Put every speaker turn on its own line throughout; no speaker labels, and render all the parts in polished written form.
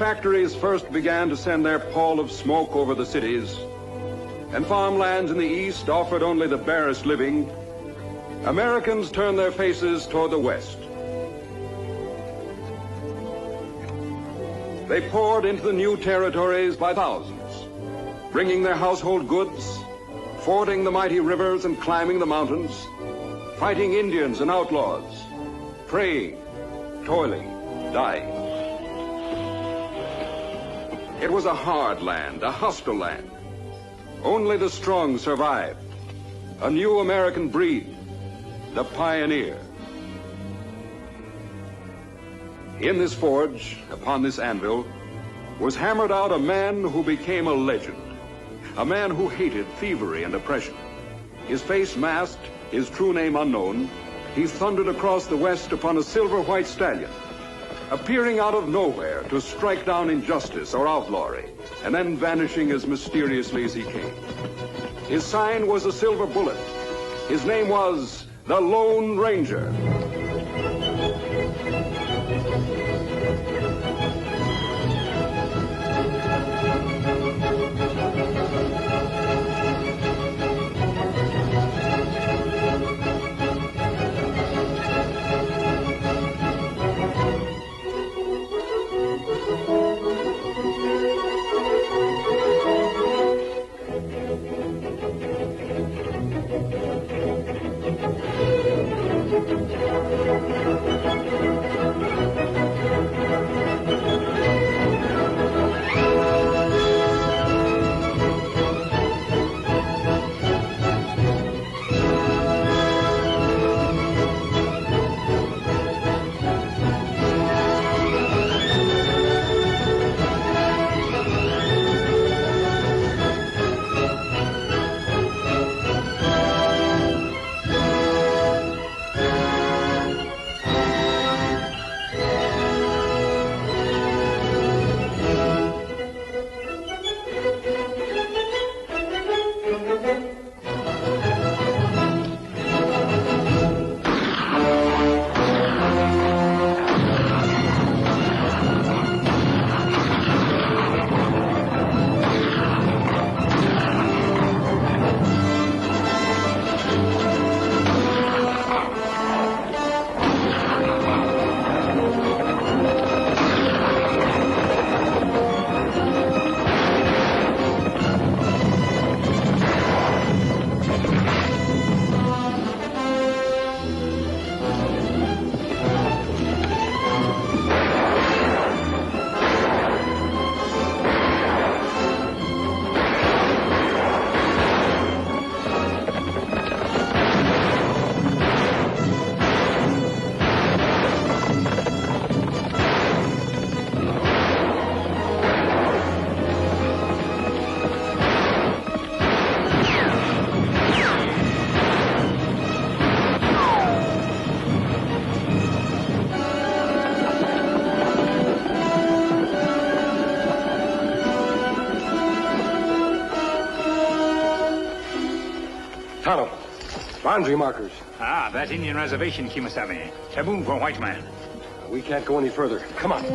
factories first began to send their pall of smoke over the cities, and farmlands in the east offered only the barest living, Americans turned their faces toward the west. They poured into the new territories by thousands, bringing their household goods, fording the mighty rivers and climbing the mountains, fighting Indians and outlaws, praying, toiling, dying. It was a hard land, a hostile land. Only the strong survived. A new American breed, the pioneer. In this forge, upon this anvil, was hammered out a man who became a legend. A man who hated thievery and oppression. His face masked, his true name unknown, he thundered across the West upon a silver-white stallion, appearing out of nowhere to strike down injustice or outlawry, and then vanishing as mysteriously as he came. His sign was a silver bullet. His name was the Lone Ranger.
Boundary markers.
Ah, that Indian reservation, Kimasabi. Taboo for white man.
We can't go any further. Come on.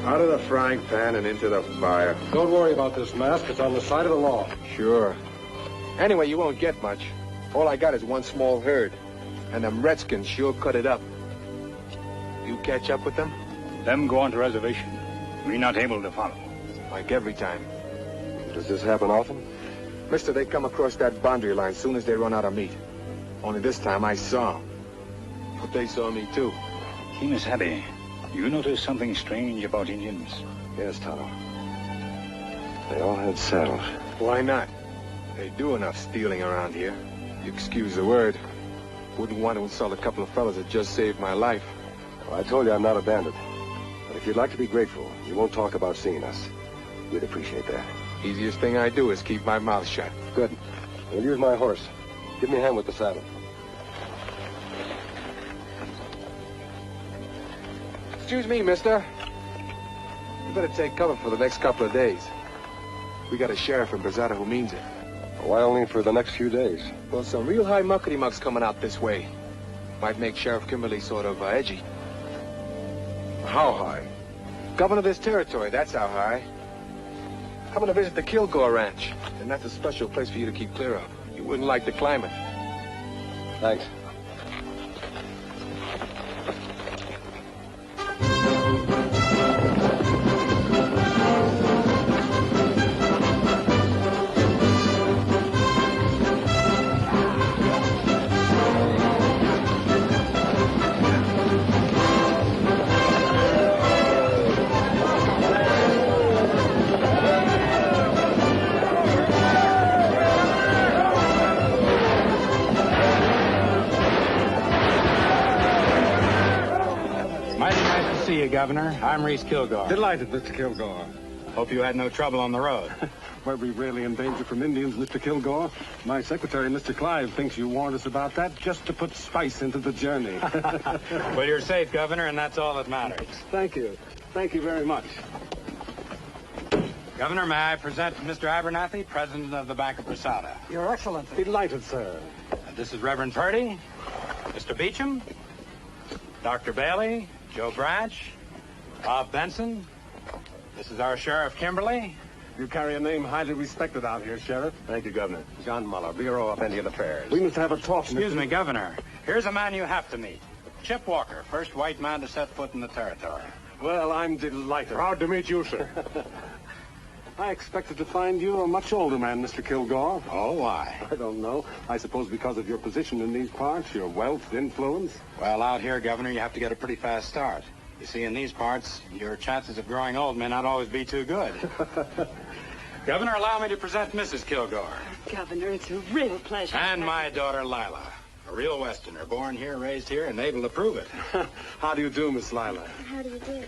Out of the frying pan and into the fire.
Don't worry about this mask. It's on the side of the law.
Sure. Anyway, you won't get much. All I got is one small herd. And them redskins sure cut it up. You catch up with them?
Them go on to reservation. We not able to follow.
Like every time.
Does this happen often?
Mister, they come across that boundary line soon as they run out of meat. Only this time I saw them. But they saw me too.
Kimasabi, you notice something strange about Indians?
Yes, Tonto. They all had saddles.
Why not? They do enough stealing around here. You excuse the word. Wouldn't want to insult a couple of fellas that just saved my life.
Well, I told you I'm not a bandit. But if you'd like to be grateful, you won't talk about seeing us. We'd appreciate that.
Easiest thing I do is keep my mouth shut.
Good. We'll use my horse. Give me a hand with the saddle.
Excuse me, mister. You better take cover for the next couple of days. We got a sheriff in Brazada who means it.
Why only for the next few days?
Well, some real high muckety-mucks coming out this way. Might make Sheriff Kimberly sort of edgy.
How high?
Governor of this territory, that's how high. Coming to visit the Kilgore Ranch. And that's a special place for you to keep clear of. You wouldn't like the climate.
Thanks.
Governor. I'm Reese Kilgore.
Delighted, Mr. Kilgore.
Hope you had no trouble on the road.
Were we really in danger from Indians, Mr. Kilgore? My secretary, Mr. Clive, thinks you warned us about that just to put spice into the journey.
Well, you're safe, Governor, and that's all that matters.
Thank you. Thank you very much.
Governor, may I present Mr. Abernathy, president of the Bank of Brazada?
Your Excellency. Delighted, sir.
This is Reverend Purdy, Mr. Beecham, Dr. Bailey, Joe Branch, Bob Benson. This is our Sheriff Kimberly.
You carry a name highly respected out here, Sheriff.
Thank you, Governor. John Muller, Bureau of Indian Affairs.
We must have a talk.
Excuse me, Governor. Here's a man you have to meet. Chip Walker, first white man to set foot in the territory.
Well, I'm delighted.
Proud to meet you, sir.
I expected to find you a much older man, Mr. Kilgore.
Oh, why?
I don't know. I suppose because of your position in these parts, your wealth, influence.
Well, out here, Governor, you have to get a pretty fast start. You see, in these parts, your chances of growing old may not always be too good. Governor, allow me to present Mrs. Kilgore.
Governor, it's a real pleasure.
And my daughter, Lila. A real Westerner, born here, raised here, and able to prove it.
How do you do, Miss Lila?
How do you do?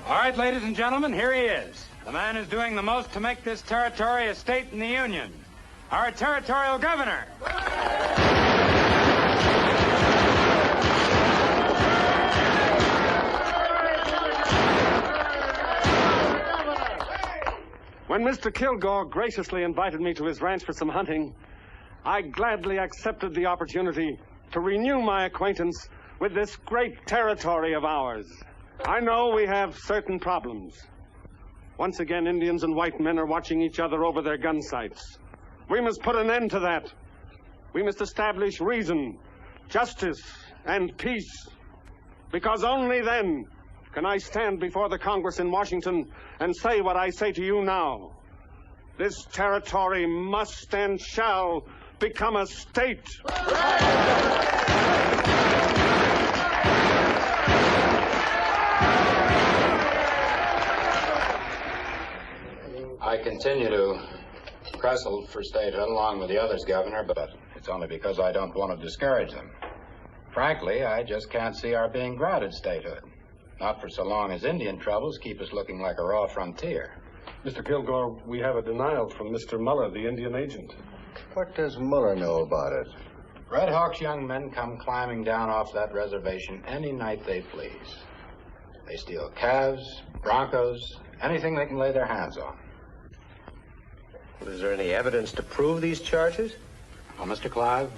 All right, ladies and gentlemen, here he is. The man who's doing the most to make this territory a state in the Union. Our territorial governor.
When Mr. Kilgore graciously invited me to his ranch for some hunting, I gladly accepted the opportunity to renew my acquaintance with this great territory of ours. I know we have certain problems. Once again, Indians and white men are watching each other over their gun sights. We must put an end to that. We must establish reason, justice, and peace. Because only then can I stand before the Congress in Washington and say what I say to you now. This territory must and shall become a state.
I continue to wrestle for statehood along with the others, Governor, but it's only because I don't want to discourage them. Frankly, I just can't see our being granted statehood. Not for so long as Indian troubles keep us looking like a raw frontier.
Mr. Kilgore, we have a denial from Mr. Muller, the Indian agent.
What does Muller know about it?
Red Hawk's young men come climbing down off that reservation any night they please. They steal calves, broncos, anything they can lay their hands on.
Is there any evidence to prove these charges?
Well, Mr. Clive,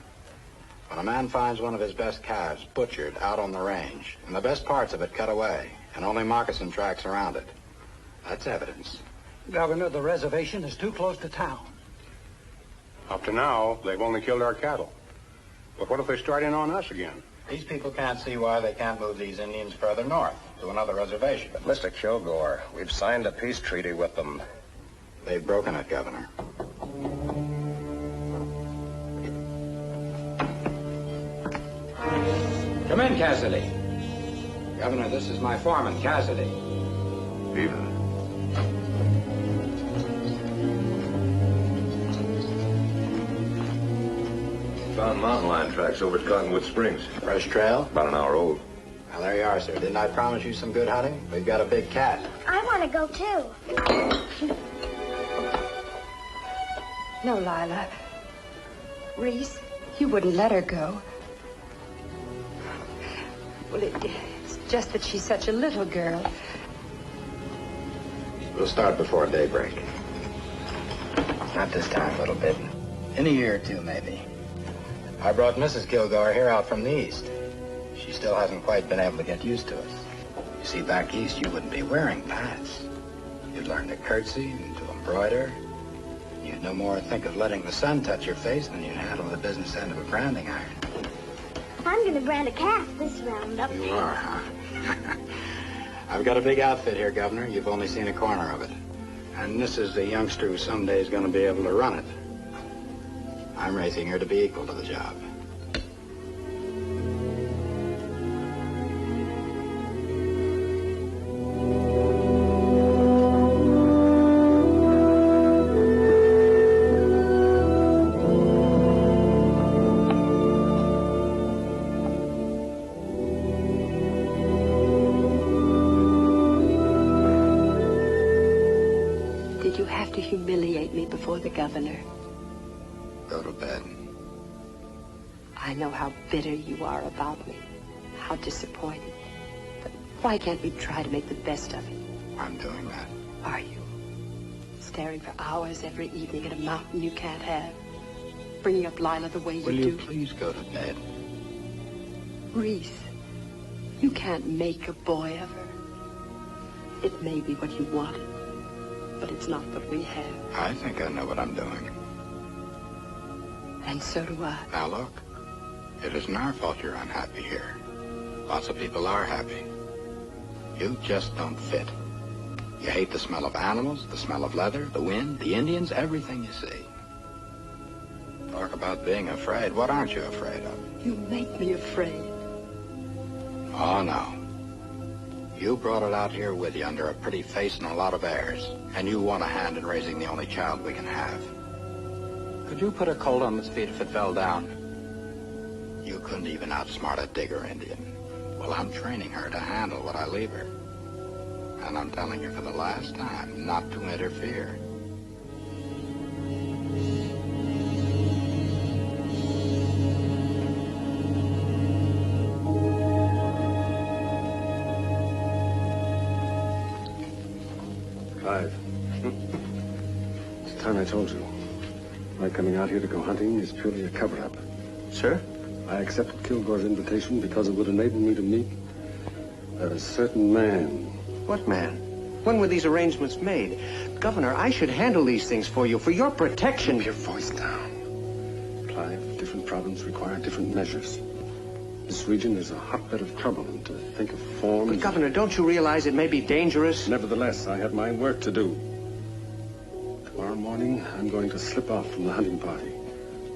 when a man finds one of his best calves butchered out on the range, and the best parts of it cut away, and only moccasin tracks around it, that's evidence.
Governor, the reservation is too close to town.
Up to now, they've only killed our cattle. But what if they start in on us again?
These people can't see why they can't move these Indians further north to another reservation.
But, Mr. Kilgore, we've signed a peace treaty with them.
They've broken it, Governor. Come in, Cassidy. Governor, this is my foreman, Cassidy.
Viva. Found mountain lion tracks over at Cottonwood Springs.
Fresh trail?
About an hour old.
Well, there you are, sir. Didn't I promise you some good hunting? We've got a big cat.
I want to go, too.
No, Lila. Reese, you wouldn't let her go. Well, it's just that she's such a little girl.
We'll start before daybreak. Not this time, little bit. In a year or two, maybe. I brought Mrs. Kilgore here out from the east. She still hasn't quite been able to get used to us. You see, back east, you wouldn't be wearing pants. You'd learn to curtsy and to embroider. You'd no more think of letting the sun touch your face than you'd handle the business end of a branding iron.
I'm going to brand a calf this roundup.
You are, huh? I've got a big outfit here, Governor. You've only seen a corner of it. And this is the youngster who someday is going to be able to run it. I'm raising her to be equal to the job.
Did you have to humiliate me before the governor?
Go to bed.
I know how bitter you are about me, how disappointed. But why can't we try to make the best of it?
I'm doing that.
Are you? Staring for hours every evening at a mountain you can't have. Bringing up Lila the way you
Will
do.
you please go to bed?
Reese, you can't make a boy of her. It may be what you wanted, but it's not what we have.
I think I know what I'm doing.
And so do I.
Now look, it isn't our fault you're unhappy here. Lots of people are happy. You just don't fit. You hate the smell of animals, the smell of leather, the wind, the Indians, everything you see. Talk about being afraid. What aren't you afraid of?
You make me afraid.
Oh, no. You brought it out here with you under a pretty face and a lot of airs. And you want a hand in raising the only child we can have. Could you put a colt on its feet if it fell down? You couldn't even outsmart a digger Indian. Well, I'm training her to handle what I leave her. And I'm telling her for the last time not to interfere.
Clive. It's the time I told you. My coming out here to go hunting is purely a cover-up.
Sir?
I accepted Kilgore's invitation because it would enable me to meet a certain man.
What man? When were these arrangements made? Governor, I should handle these things for you, for your protection.
Keep your voice down. Clive, different problems require different measures. This region is a hotbed of trouble, and to think of forms...
But, Governor, don't you realize it may be dangerous?
Nevertheless, I have my work to do. Tomorrow morning, I'm going to slip off from the hunting party.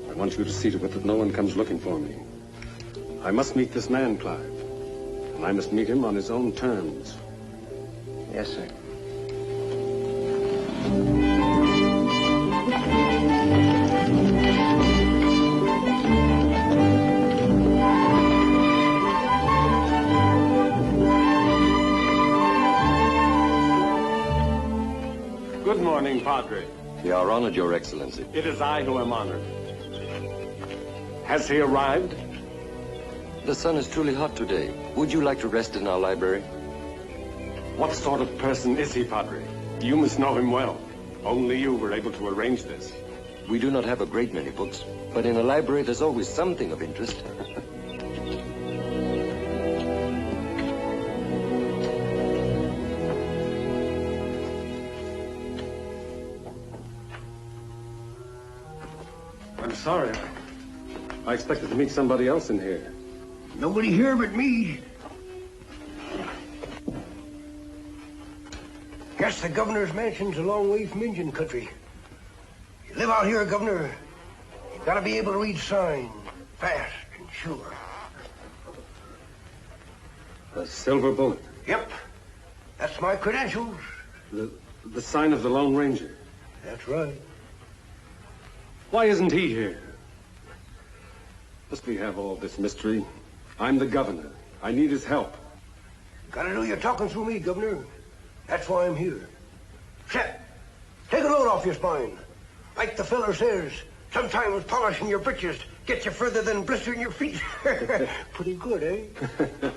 I want you to see to it that no one comes looking for me. I must meet this man, Clive. And I must meet him on his own terms.
Yes, sir.
Good morning, Padre.
We are honored, Your Excellency.
It is I who am honored. Has he arrived?
The sun is truly hot today. Would you like to rest in our library?
What sort of person is he, Padre? You must know him well. Only you were able to arrange this.
We do not have a great many books, but in a library there's always something of interest.
I'm sorry. I expected to meet somebody else in here.
Nobody here but me. Guess the governor's mansion's a long way from Indian country. You live out here, Governor, you gotta be able to read signs, fast and sure.
A silver bullet.
Yep, that's my credentials.
The sign of the Lone Ranger.
That's right.
Why isn't he here? Must we have all this mystery? I'm the governor. I need his help.
Gotta do your talking through me, Governor. That's why I'm here. Shep, take a load off your spine. Like the fella says, sometimes polishing your britches gets you further than blistering your feet. Pretty good, eh?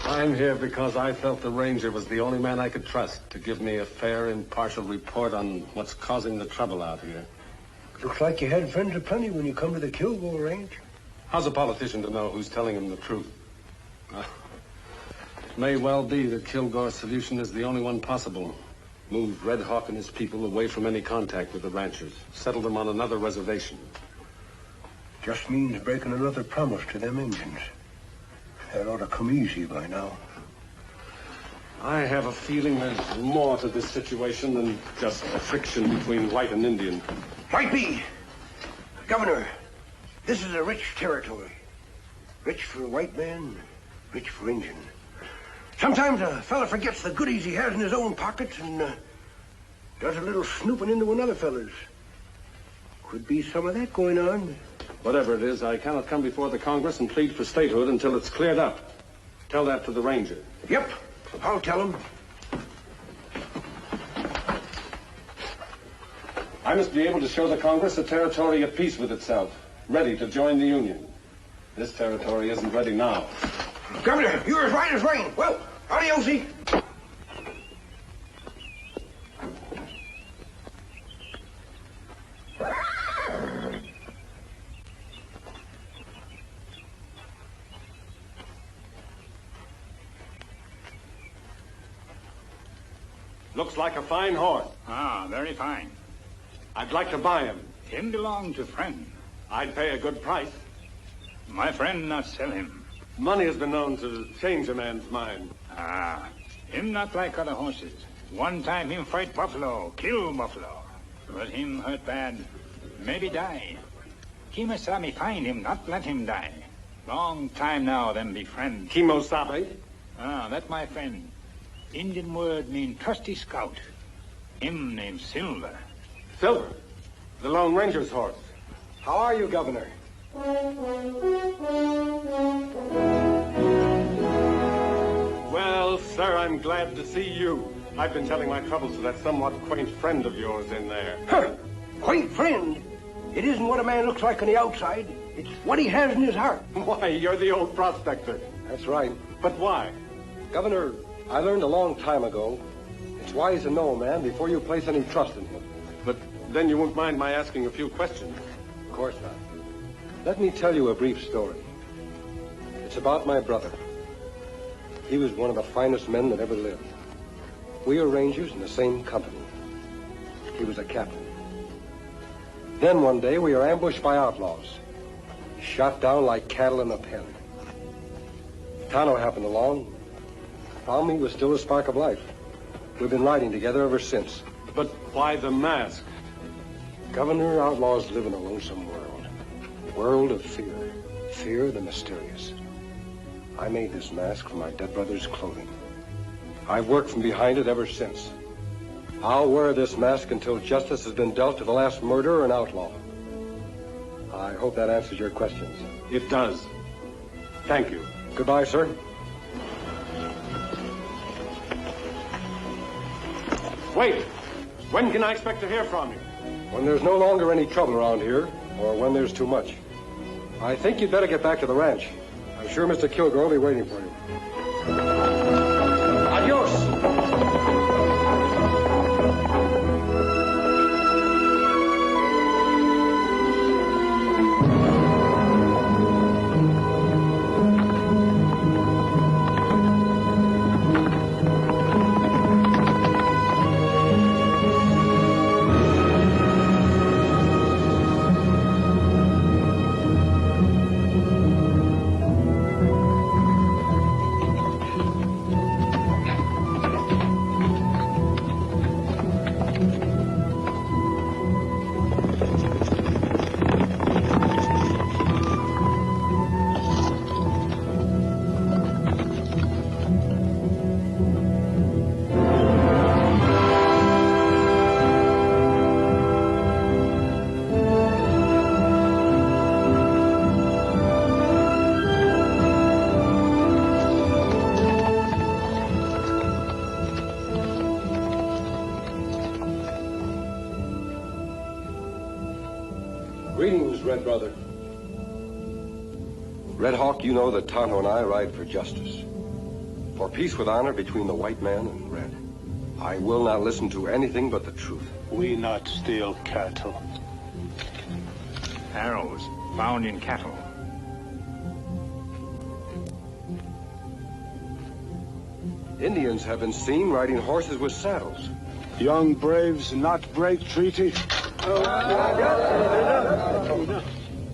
I'm here because I felt the ranger was the only man I could trust to give me a fair, impartial report on what's causing the trouble out here.
Looks like you had friends aplenty when you come to the Kilgore Ranch.
How's a politician to know who's telling him the truth? May well be that Kilgore's solution is the only one possible. Move Red Hawk and his people away from any contact with the ranchers. Settle them on another reservation.
Just means breaking another promise to them Indians. That ought to come easy by now.
I have a feeling there's more to this situation than just a friction between white and Indian.
Might be. Governor, this is a rich territory. Rich for a white man, rich for Indian. Sometimes a fella forgets the goodies he has in his own pockets and does a little snooping into another fella's. Could be some of that going on.
Whatever it is, I cannot come before the Congress and plead for statehood until it's cleared up. Tell that to the ranger.
Yep, I'll tell him.
I must be able to show the Congress a territory at peace with itself, ready to join the Union. This territory isn't ready now.
Governor, you're as right as rain. Well, adios.
Looks like a fine horse.
Ah, very fine.
I'd like to buy him.
Him belong to friend.
I'd pay a good price.
My friend not sell him.
Money has been known to change a man's mind.
Ah, him not like other horses. One time him fight buffalo, kill buffalo. But him hurt bad, maybe die. Kemosabe find him, not let him die. Long time now, them be friend.
Kemosabe?
Ah, that my friend. Indian word mean trusty scout. Him named Silver.
Silver? The Lone Ranger's horse.
How are you, Governor?
Well, sir, I'm glad to see you. I've been telling my troubles to that somewhat quaint friend of yours in there.
Huh. Quaint friend? It isn't what a man looks like on the outside. It's what he has in his heart.
Why, you're the old prospector.
That's right.
But why?
Governor, I learned a long time ago, it's wise to know a man before you place any trust in him.
But then you won't mind my asking a few questions.
Of course not. Let me tell you a brief story. It's about my brother. He was one of the finest men that ever lived. We were rangers in the same company. He was a captain. Then one day we were ambushed by outlaws. Shot down like cattle in a pen. Tano happened along. Found me was still a spark of life. We've been riding together ever since.
But why the mask?
Governor, outlaws live in a lonesome world. World of fear. Fear the mysterious. I made this mask from my dead brother's clothing. I've worked from behind it ever since. I'll wear this mask until justice has been dealt to the last murderer and outlaw. I hope that answers your questions.
It does. Thank you.
Goodbye, sir.
Wait! When can I expect to hear from you?
When there's no longer any trouble around here, or when there's too much. I think you'd better get back to the ranch. I'm sure Mr. Kilgore will be waiting for you. Adios! Greetings, Red Brother. Red Hawk, you know that Tonto and I ride for justice. For peace with honor between the white man and red. I will not listen to anything but the truth.
We not steal cattle.
Arrows found in cattle.
Indians have been seen riding horses with saddles.
Young braves not break treaty.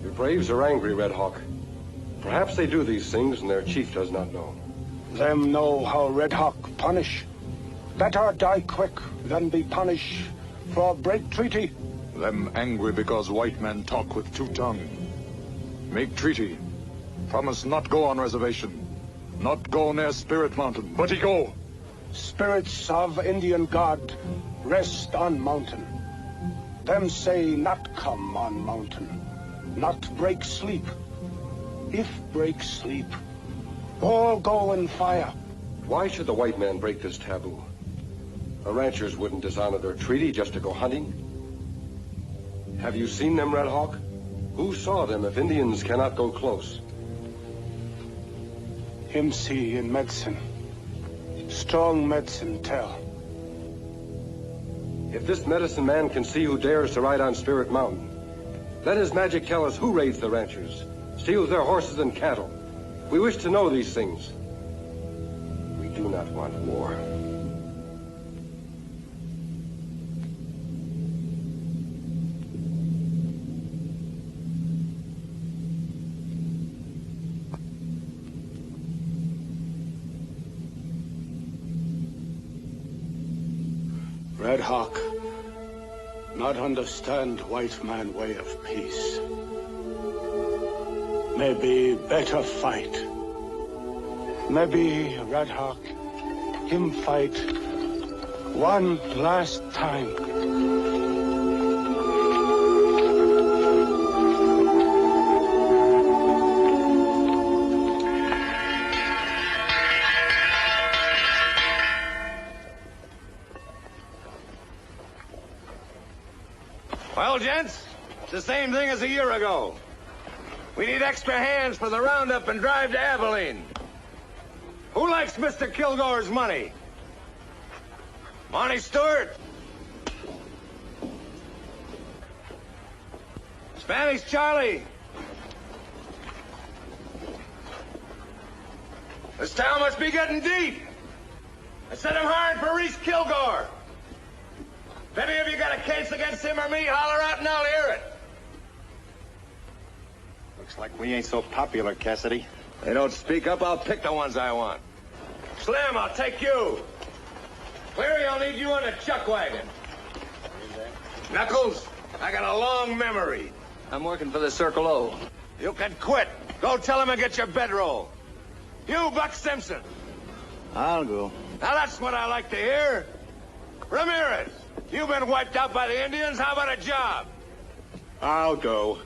Your braves are angry, Red Hawk. Perhaps they do these things and their chief does not know.
Them know how Red Hawk punish. Better die quick than be punished for break treaty.
Them angry because white men talk with two tongue. Make treaty. Promise not go on reservation. Not go near Spirit Mountain, but he go.
Spirits of Indian God rest on mountain. Them say not come on mountain. Not break sleep. If break sleep, all go in fire.
Why should the white man break this taboo? The ranchers wouldn't dishonor their treaty just to go hunting. Have you seen them, Red Hawk? Who saw them if Indians cannot go close?
Him see in medicine. Strong medicine tell.
If this medicine man can see who dares to ride on Spirit Mountain, let his magic tell us who raids the ranchers, steals their horses and cattle. We wish to know these things. We do not want war.
Red Hawk, not understand white man way of peace. Maybe better fight. Maybe Red Hawk, him fight one last time.
Well, gents, it's the same thing as a year ago. We need extra hands for the roundup and drive to Abilene. Who likes Mr. Kilgore's money? Monty Stewart? Spanish Charlie? This town must be getting deep. I said I'm hiring for Reese Kilgore. If any of you got a case against him or me, holler out and I'll hear it.
Looks like we ain't so popular, Cassidy.
They don't speak up, I'll pick the ones I want. Slim, I'll take you. Cleary, I'll need you on a chuck wagon. Knuckles, I got a long memory.
I'm working for the Circle O.
You can quit. Go tell him and get your bedroll. You, Buck Simpson.
I'll go.
Now that's what I like to hear. Ramirez, you've been wiped out by the Indians. How about a job?
I'll go.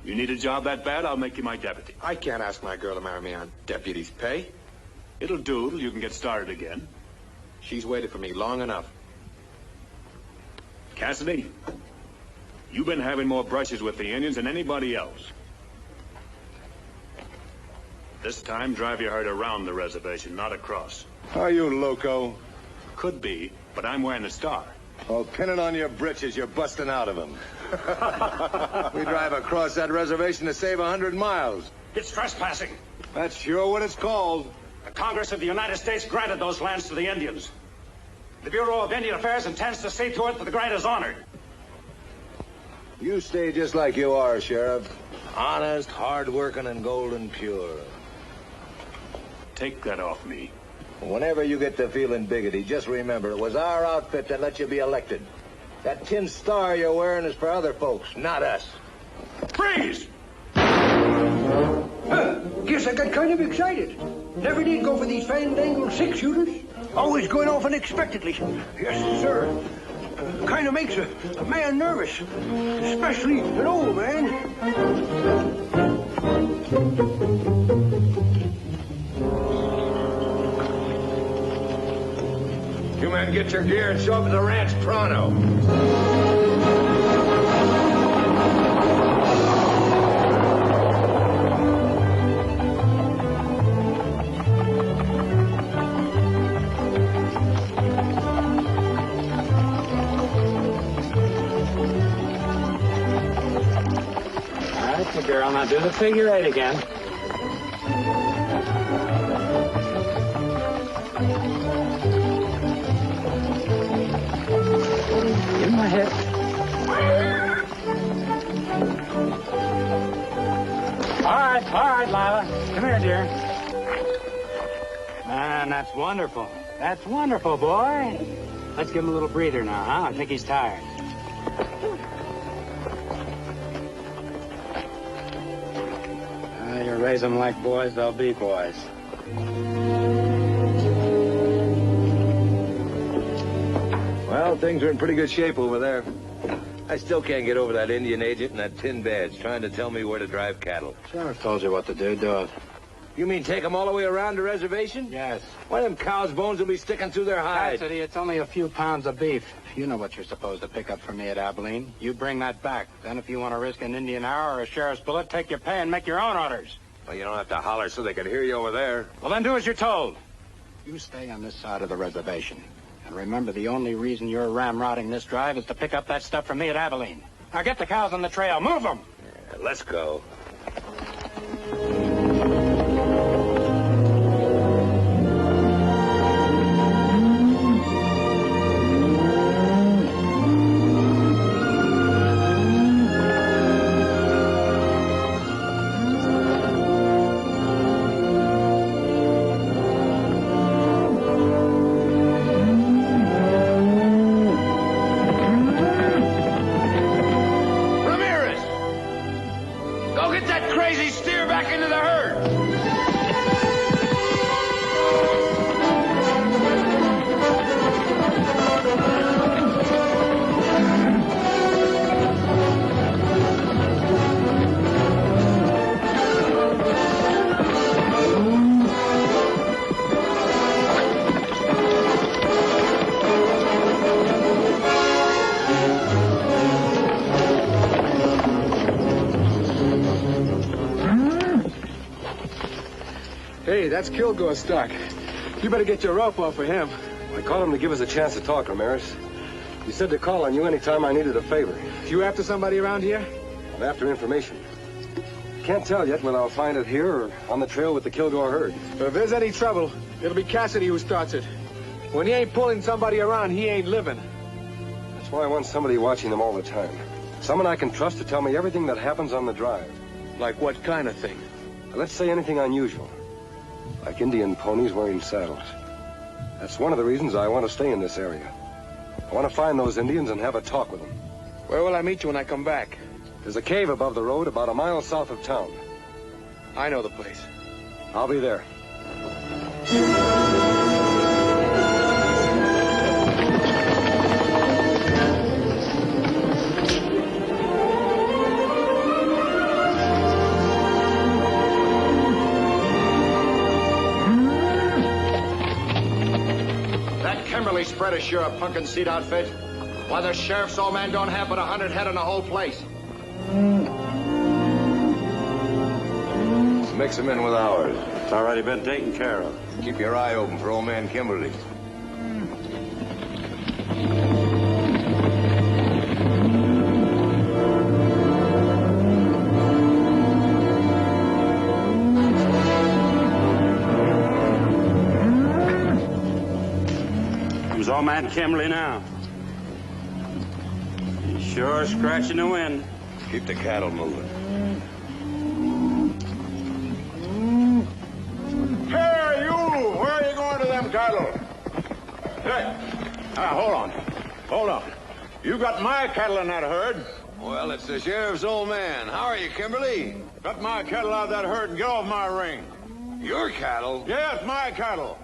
You need a job that bad, I'll make you my deputy.
I can't ask my girl to marry me on deputy's pay.
It'll do till you can get started again.
She's waited for me long enough.
Cassidy, you've been having more brushes with the Indians than anybody else. This time, drive your herd around the reservation, not across.
Are you loco?
Could be, but I'm wearing the star.
Oh, pin it on your britches. You're busting out of them. We drive across that reservation to save 100 miles.
It's trespassing.
That's sure what it's called.
The Congress of the United States granted those lands to the Indians. The Bureau of Indian Affairs intends to see to it that the grant is honored.
You stay just like you are, Sheriff. Honest, hard-working, and golden pure.
Take that off me.
Whenever you get to feeling biggity, just remember, it was our outfit that let you be elected. That tin star you're wearing is for other folks, not us.
Freeze!
Guess I got kind of excited. Never did go for these fandangled six-shooters. Always going off unexpectedly. Yes, sir. Kind of makes a man nervous, especially an old man.
You men get your gear and show up at the ranch pronto.
girl. Now do the figure 8 again. Give him a hit. All right, Lila. Come here, dear. Man, that's wonderful. That's wonderful, boy. Let's give him a little breather now, huh? I think he's tired. You raise them like boys, they'll be boys.
Well, things are in pretty good shape over there. I still can't get over that Indian agent and that tin badge trying to tell me where to drive cattle.
Sheriff told you what to do. Do it.
You mean take them all the way around the reservation?
Yes.
Why, them cows' bones will be sticking through their hides.
Cassidy, it's only a few pounds of beef. You know what you're supposed to pick up for me at Abilene. You bring that back. Then if you want to risk an Indian hour or a sheriff's bullet, take your pay and make your own orders.
Well, you don't have to holler so they can hear you over there.
Well, then do as you're told. You stay on this side of the reservation. And remember, the only reason you're ramrodding this drive is to pick up that stuff from me at Abilene. Now get the cows on the trail. Move them!
Yeah, let's go.
Hey, that's Kilgore's stock. You better get your rope off of him. I called him to give us a chance to talk, Ramirez. He said to call on you anytime I needed a favor.
You after somebody around here?
I'm after information. Can't tell yet whether I'll find it here or on the trail with the Kilgore herd.
If there's any trouble, it'll be Cassidy who starts it. When he ain't pulling somebody around, he ain't living.
That's why I want somebody watching them all the time. Someone I can trust to tell me everything that happens on the drive.
Like what kind of thing?
Let's say anything unusual. Like Indian ponies wearing saddles. That's one of the reasons I want to stay in this area. I want to find those Indians and have a talk with them.
Where will I meet you when I come back?
There's a cave above the road about a mile south of town.
I know the place.
I'll be there.
Kimberly spread is sure a pumpkin seed outfit. Why, the sheriff's old man don't have but 100 head in the whole place.
Let's mix them in with ours.
It's already been taken care of.
Keep your eye open for old man Kimberly.
Old man Kimberly now. He's sure scratching the wind.
Keep the cattle moving.
Hey, you! Where are you going to them cattle? Hey, hold on. Hold on. You got my cattle in that herd.
Well, it's the sheriff's old man. How are you, Kimberly?
Cut my cattle out of that herd and get off my ring.
Your cattle?
Yes, my cattle.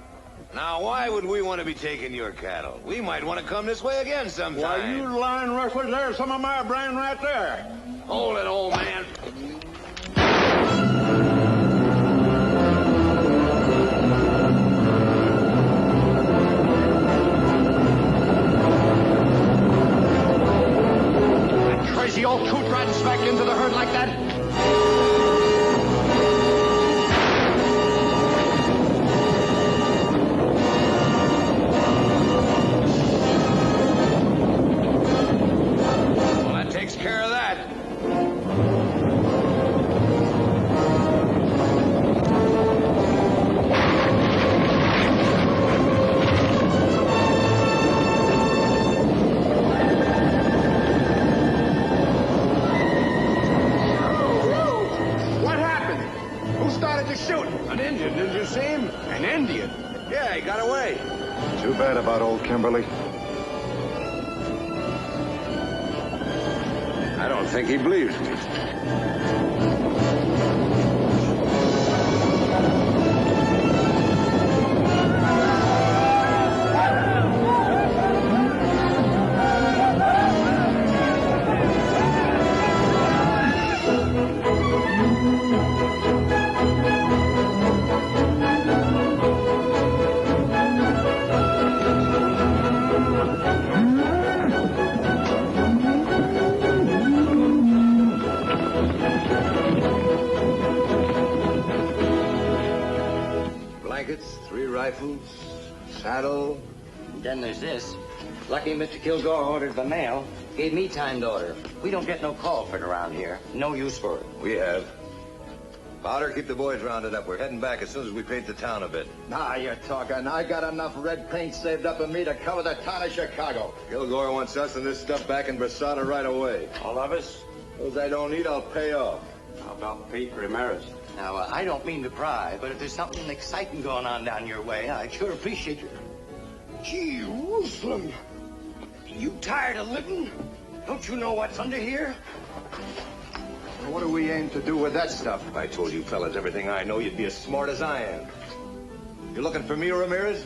Now, why would we want to be taking your cattle? We might want to come this way again sometime.
Why, you lying rustlers, there's some of my brand right there.
Hold it, old man.
That crazy old coot riding smack into the herd like that?
Takes care of that.
bad about old Kimberly.
I don't think he believes me.
Blankets, 3 rifles, saddle.
Then there's this. Lucky Mr. Kilgore ordered the mail. Gave me time to order. We don't get no call for it around here. No use for it.
We have. Powder, keep the boys rounded up. We're heading back as soon as we paint the town a bit.
Nah, you're talking. I got enough red paint saved up in me to cover the town of Chicago.
Kilgore wants us and this stuff back in Brasada right away.
All of us?
Those I don't need, I'll pay off.
How about Pete Ramirez?
Now, I don't mean to pry, but if there's something exciting going on down your way, I'd sure appreciate it.
Jerusalem! You tired of living? Don't you know what's under here?
Well, what do we aim to do with that stuff? If I told you fellas everything I know, you'd be as smart as I am. You looking for me, Ramirez?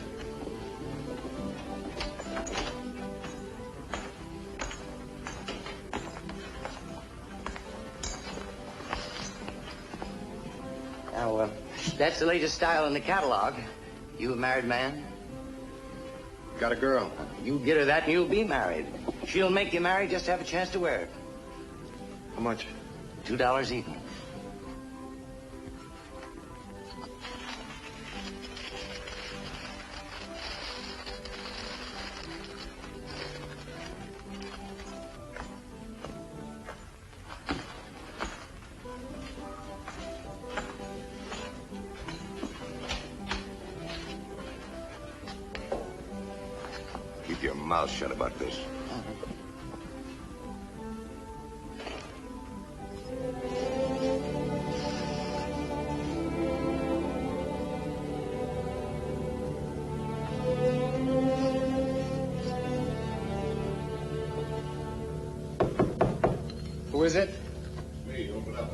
Now, that's the latest style in the catalog. You a married man?
Got a girl.
You get her that and you'll be married. She'll make you married just to have a chance to wear it.
How much?
$2 even.
Keep your mouth shut about this.
Who is it?
Me, open up.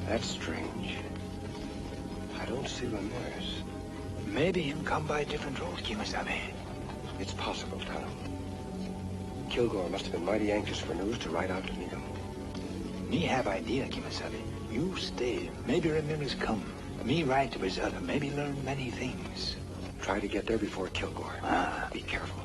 That's strange. I don't see Ramirez.
Maybe him come by a different road, Kimasabi.
It's possible, Tom. Kilgore must have been mighty anxious for news to ride out to meet him.
Me have idea, Kimasabi. You stay. Maybe Ramirez come. Me ride to Brasada. Maybe learn many things.
Try to get there before Kilgore. Be careful.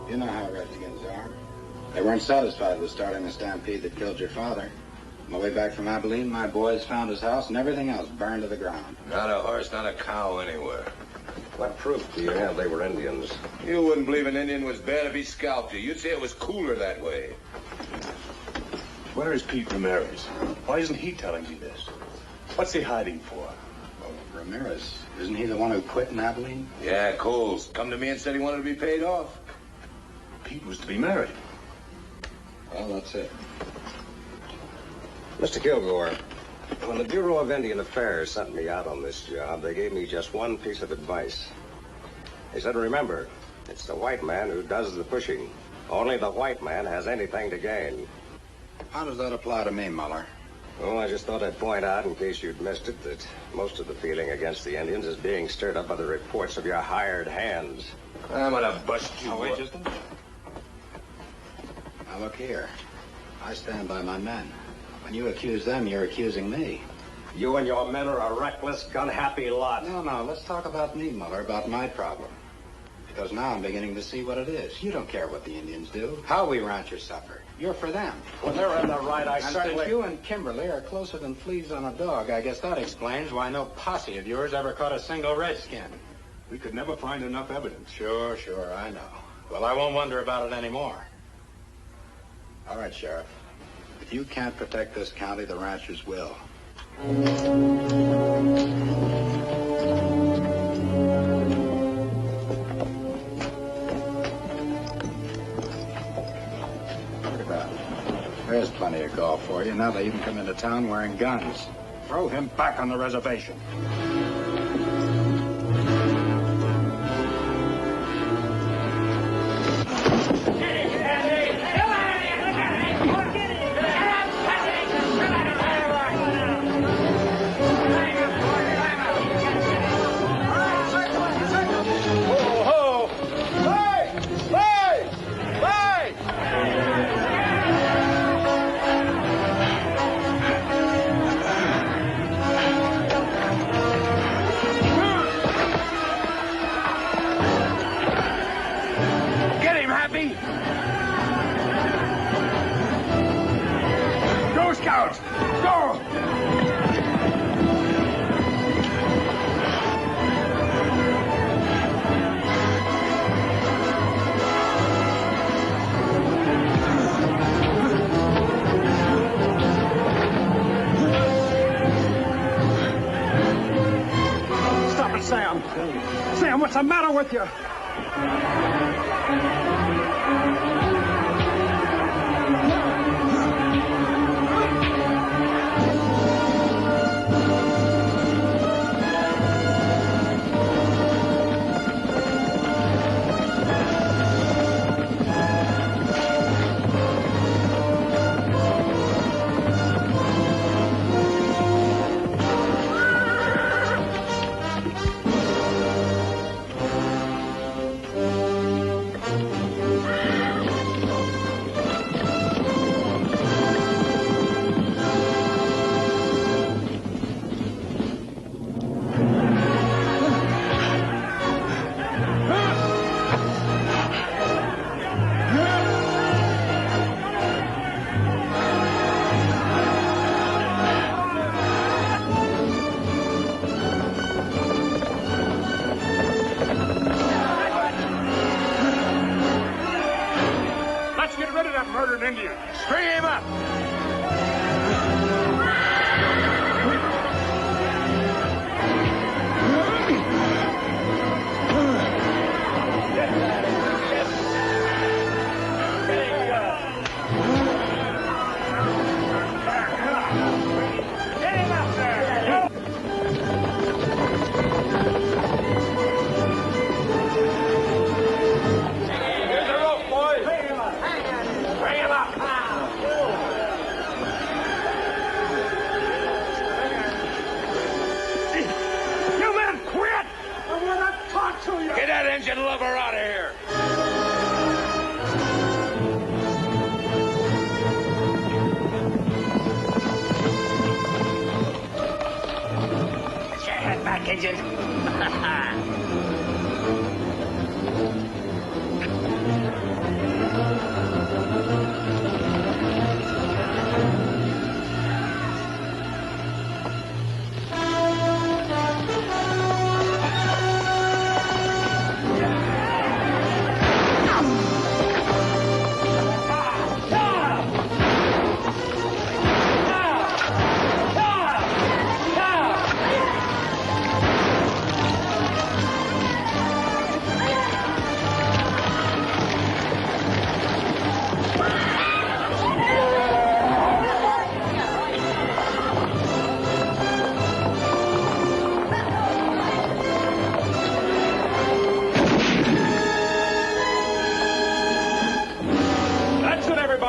You know how Redskins are. They weren't satisfied with starting the stampede that killed your father. On my way back from Abilene, my boys found his house and everything else burned to the ground.
Not a horse, not a cow anywhere.
What proof do you have they were Indians?
You wouldn't believe an Indian was bad if he scalped you. You'd say it was cooler that way.
Where is Pete Ramirez? Why isn't he telling me this? What's he hiding for?
Well, Ramirez, Isn't he the one who quit in Abilene?
Yeah, Coles. Come to me and said he wanted to be paid off.
Pete was to be married.
Well, that's it.
Mr. Kilgore, when the Bureau of Indian Affairs sent me out on this job, they gave me just one piece of advice. They said, remember, it's the white man who does the pushing. Only the white man has anything to gain.
How does that apply to me, Muller?
Oh, I just thought I'd point out, in case you'd missed it, that most of the feeling against the Indians is being stirred up by the reports of your hired hands.
I'm gonna bust you.
Oh, wait just a minute. Now, look here. I stand by my men. When you accuse them, you're accusing me.
You and your men are a reckless, gun-happy lot.
No, let's talk about me, Muller, about my problem. Because now I'm beginning to see what it is. You don't care what the Indians do, how we ranchers suffer. You're for them.
When they're in the right, I
and
certainly...
since you and Kimberly are closer than fleas on a dog, I guess that explains why no posse of yours ever caught a single redskin.
We could never find enough evidence.
Sure, I know. Well, I won't wonder about it anymore. All right, Sheriff. If you can't protect this county, the ranchers will. There's plenty of golf for you. Now they even come into town wearing guns.
Throw him back on the reservation.
Sam, what's the matter with you?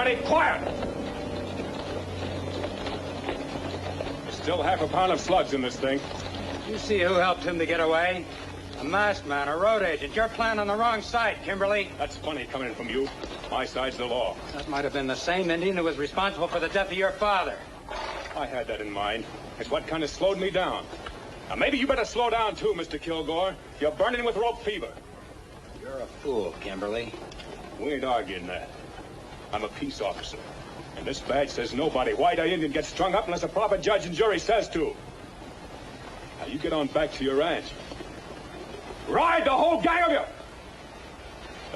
Everybody quiet! Still half a pound of slugs in this thing.
You see who helped him to get away? A masked man, a road agent. You're playing on the wrong side, Kimberly.
That's funny coming in from you. My side's the law.
That might have been the same Indian who was responsible for the death of your father.
I had that in mind. It's what kind of slowed me down. Now, maybe you better slow down, too, Mr. Kilgore. You're burning with rope fever.
You're a fool, Kimberly.
We ain't arguing that. I'm a peace officer. And this badge says nobody, white or Indian, gets strung up unless a proper judge and jury says to. Now, you get on back to your ranch. Ride, the whole gang of you!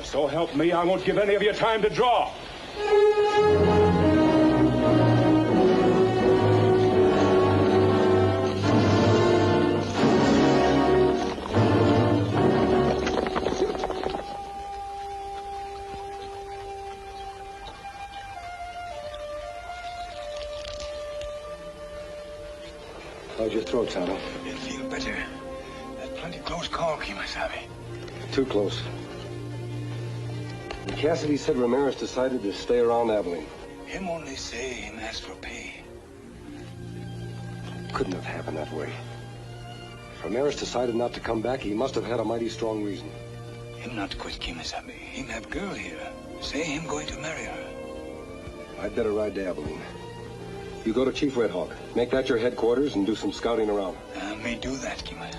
So help me, I won't give any of you time to draw.
How's your throat, Tonto?
I feel better. That's plenty close call, Kimasabi.
Too close. And Cassidy said Ramirez decided to stay around Abilene.
Him only say him ask for pay.
Couldn't have happened that way. If Ramirez decided not to come back, he must have had a mighty strong reason.
Him not quit, Kimasabi. Him have girl here. Say him going to marry her.
I'd better ride to Abilene. You go to Chief Red Hawk. Make that your headquarters and do some scouting around.
I may do that, Kima.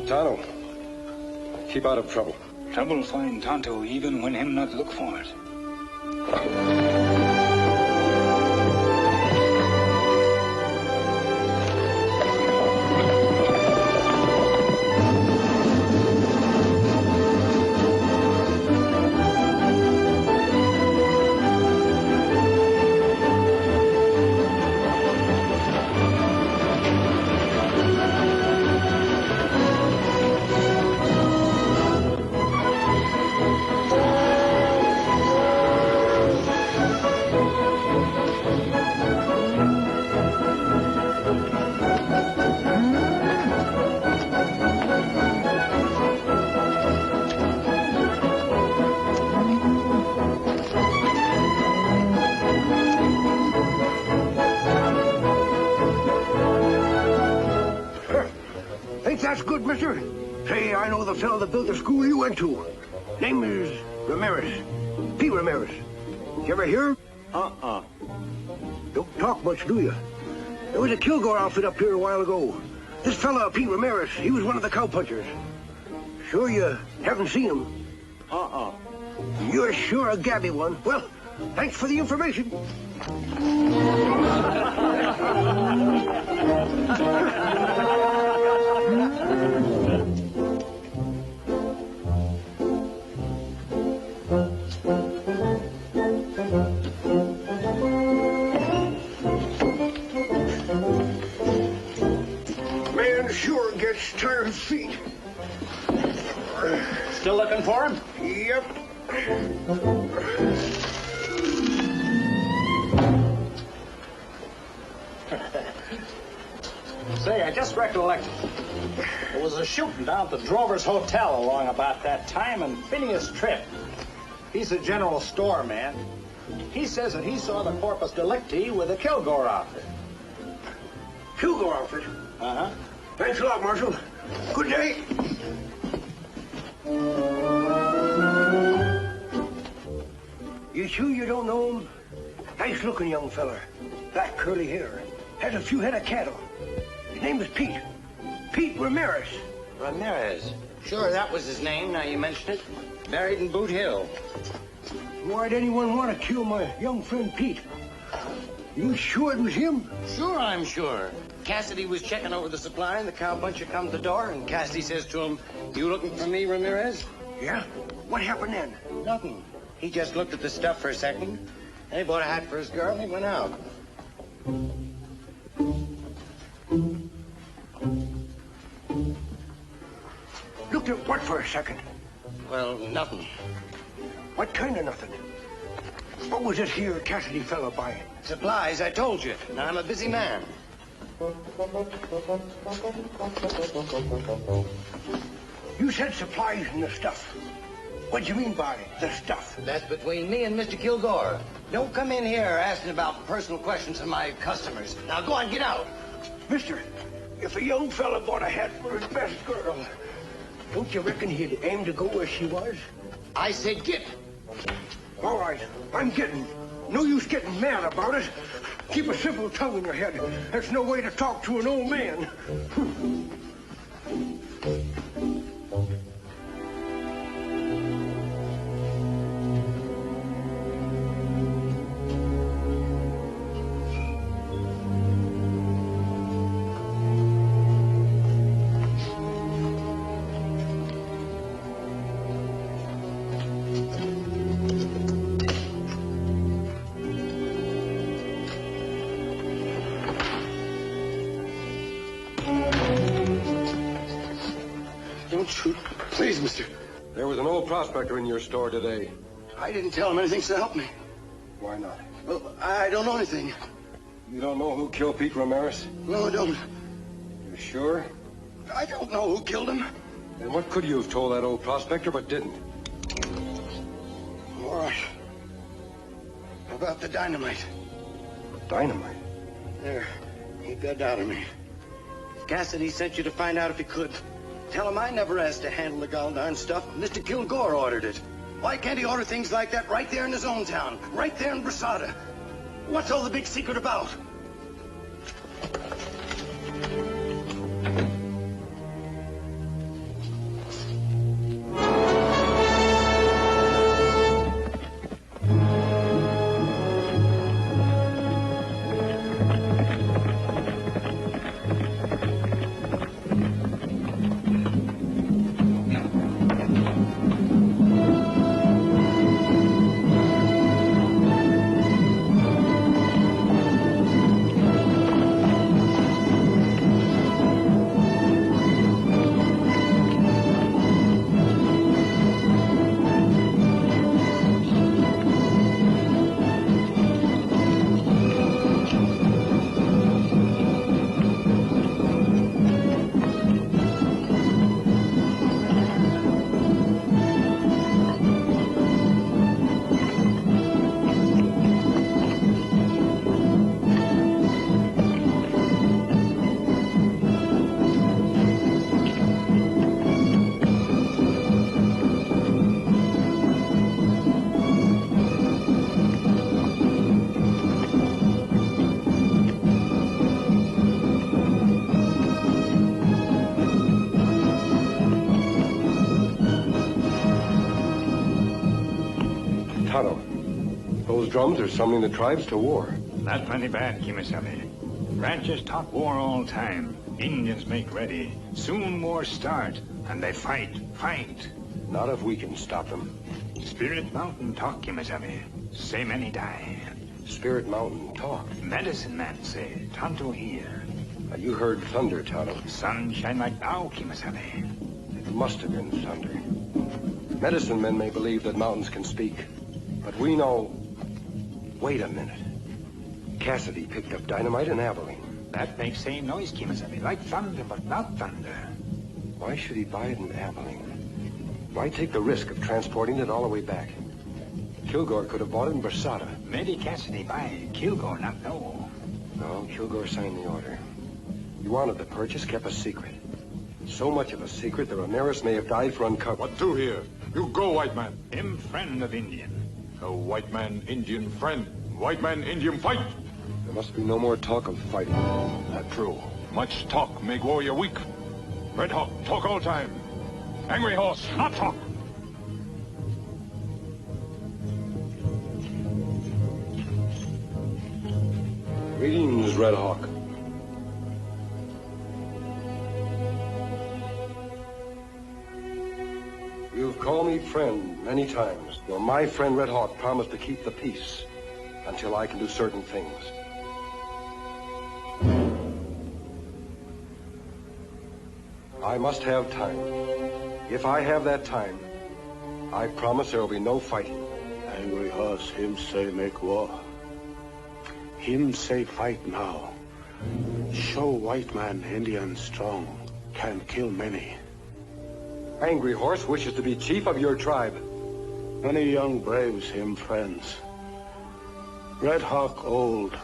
Tonto, keep out of trouble.
Trouble find Tonto even when him not look for it. That's good, mister. Say, I know the fellow that built the school you went to. Name is Ramirez. P. Ramirez. You ever hear? Don't talk much, do you? There was a Kilgore outfit up here a while ago. This fella, P. Ramirez, he was one of the cowpunchers. Sure you haven't seen him? You're sure a gabby one. Well, thanks for the information. Man sure gets tired feet.
Still looking for him?
Yep.
Say, I just recollected. There was a shooting down at the Drover's Hotel along about that time, and Phineas Tripp, he's a general store man. He says that he saw the corpus delicti with a Kilgore outfit.
Kilgore outfit?
Uh-huh.
Thanks a lot, Marshal. Good day. You sure you don't know him? Nice-looking young feller. Black curly hair. Has a few head of cattle. His name is Pete. Pete Ramirez.
Ramirez? Sure, that was his name, now you mention it. Buried in Boot Hill.
Why'd anyone want to kill my young friend Pete? You sure it was him?
Sure, I'm sure. Cassidy was checking over the supply, and the cowpuncher come to the door, and Cassidy says to him, "You looking for me, Ramirez?"
Yeah? What happened then?
Nothing. He just looked at the stuff for a second, and he bought a hat for his girl, and he went out.
Looked at what for a second?
Well, nothing.
What kind of nothing? What was this here Cassidy fella buying?
Supplies, I told you. Now, I'm a busy man.
You said supplies and the stuff. What do you mean by the stuff?
That's between me and Mr. Kilgore. Don't come in here asking about personal questions of my customers. Now go on, get out.
Mister, if a young fella bought a hat for his best girl, don't you reckon he'd aim to go where she was?
I said get.
All right, I'm getting. No use getting mad about it. Keep a simple tongue in your head. That's no way to talk to an old man.
Don't shoot. Please, mister. There was an old prospector in your store today.
I didn't tell him anything to help me.
Why not?
Well, I don't know anything.
You don't know who killed Pete Ramirez?
No, I don't.
You sure?
I don't know who killed him.
Then what could you have told that old prospector but didn't?
All right. How about the dynamite?
Dynamite?
There. He got out of me. Cassidy sent you to find out if he could. Tell him I never asked to handle the gall darn stuff. Mr. Kilgore ordered it. Why can't he order things like that right there in his own town? Right there in Brasada? What's all the big secret about?
Those drums are summoning the tribes to war.
Not plenty bad, Kimasabi. Ranchers talk war all time. Indians make ready. Soon war start, and they fight.
Not if we can stop them.
Spirit Mountain talk, Kimasabi. Say many die.
Spirit Mountain talk?
Medicine man say, Tonto here.
You heard thunder, Tonto.
Sun shine like now, Kimasabi.
It must have been thunder. Medicine men may believe that mountains can speak, but we know... Wait a minute. Cassidy picked up dynamite in Abilene.
That makes same noise, Kimasabi. Like thunder, but not thunder.
Why should he buy it in Abilene? Why take the risk of transporting it all the way back? Kilgore could have bought it in Brasada.
Maybe Cassidy buy it. Kilgore not know.
No, Kilgore signed the order. He wanted the purchase kept a secret. So much of a secret that Ramirez may have died for uncovered.
What do here? You go, white man.
Him friend of Indian.
A white man, Indian friend. White man, Indian fight.
There must be no more talk of fighting.
Not true. Much talk make warrior weak. Red Hawk, talk all time. Angry horse, not talk.
Greetings, Red Hawk. You've called me friend many times. Well, my friend Red Hawk promised to keep the peace until I can do certain things. I must have time. If I have that time, I promise there will be no fighting.
Angry horse, him say make war. Him say fight now. Show white man Indian strong, can kill many.
Angry Horse wishes to be chief of your tribe.
Many young braves him friends. Red Hawk old,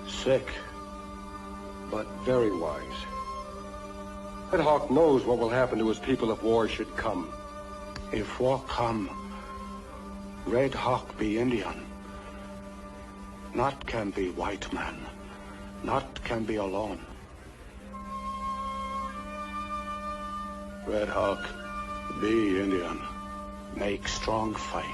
sick,
but very wise. Red Hawk knows what will happen to his people if war should come.
If war come, Red Hawk be Indian. Not can be white man. Not can be alone. Red Hawk be Indian. Make strong fight.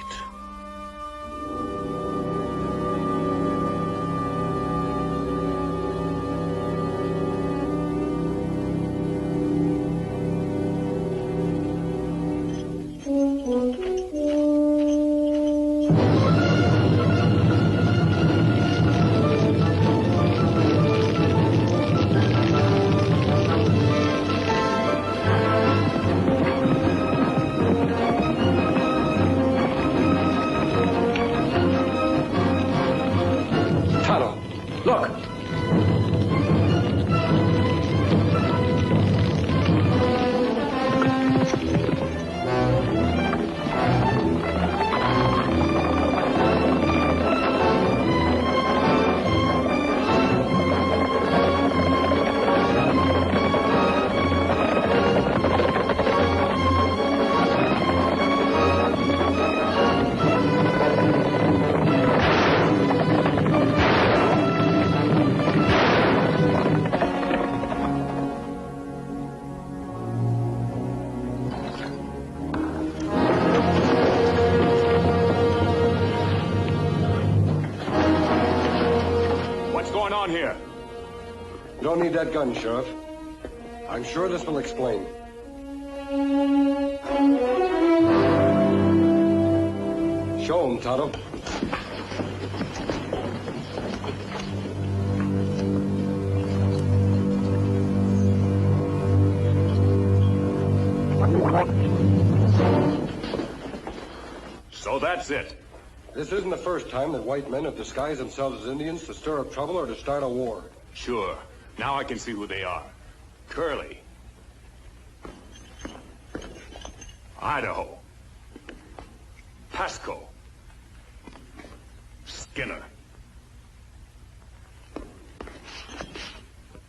Here.
You don't need that gun, Sheriff. I'm sure this will explain. Show him, Tonto.
So that's it.
This isn't the first time that white men have disguised themselves as Indians to stir up trouble or to start a war.
Sure. Now I can see who they are. Curly. Idaho. Pasco. Skinner.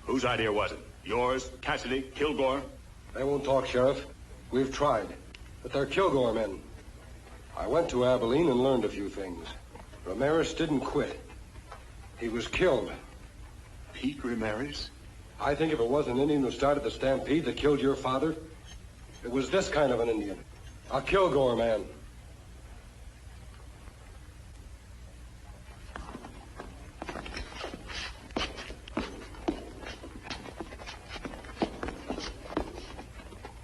Whose idea was it? Yours, Cassidy, Kilgore?
They won't talk, Sheriff. We've tried. But they're Kilgore men. I went to Abilene and learned a few things. Ramirez didn't quit. He was killed.
Pete Ramirez?
I think if it was an Indian who started the stampede that killed your father, it was this kind of an Indian. A Kilgore man.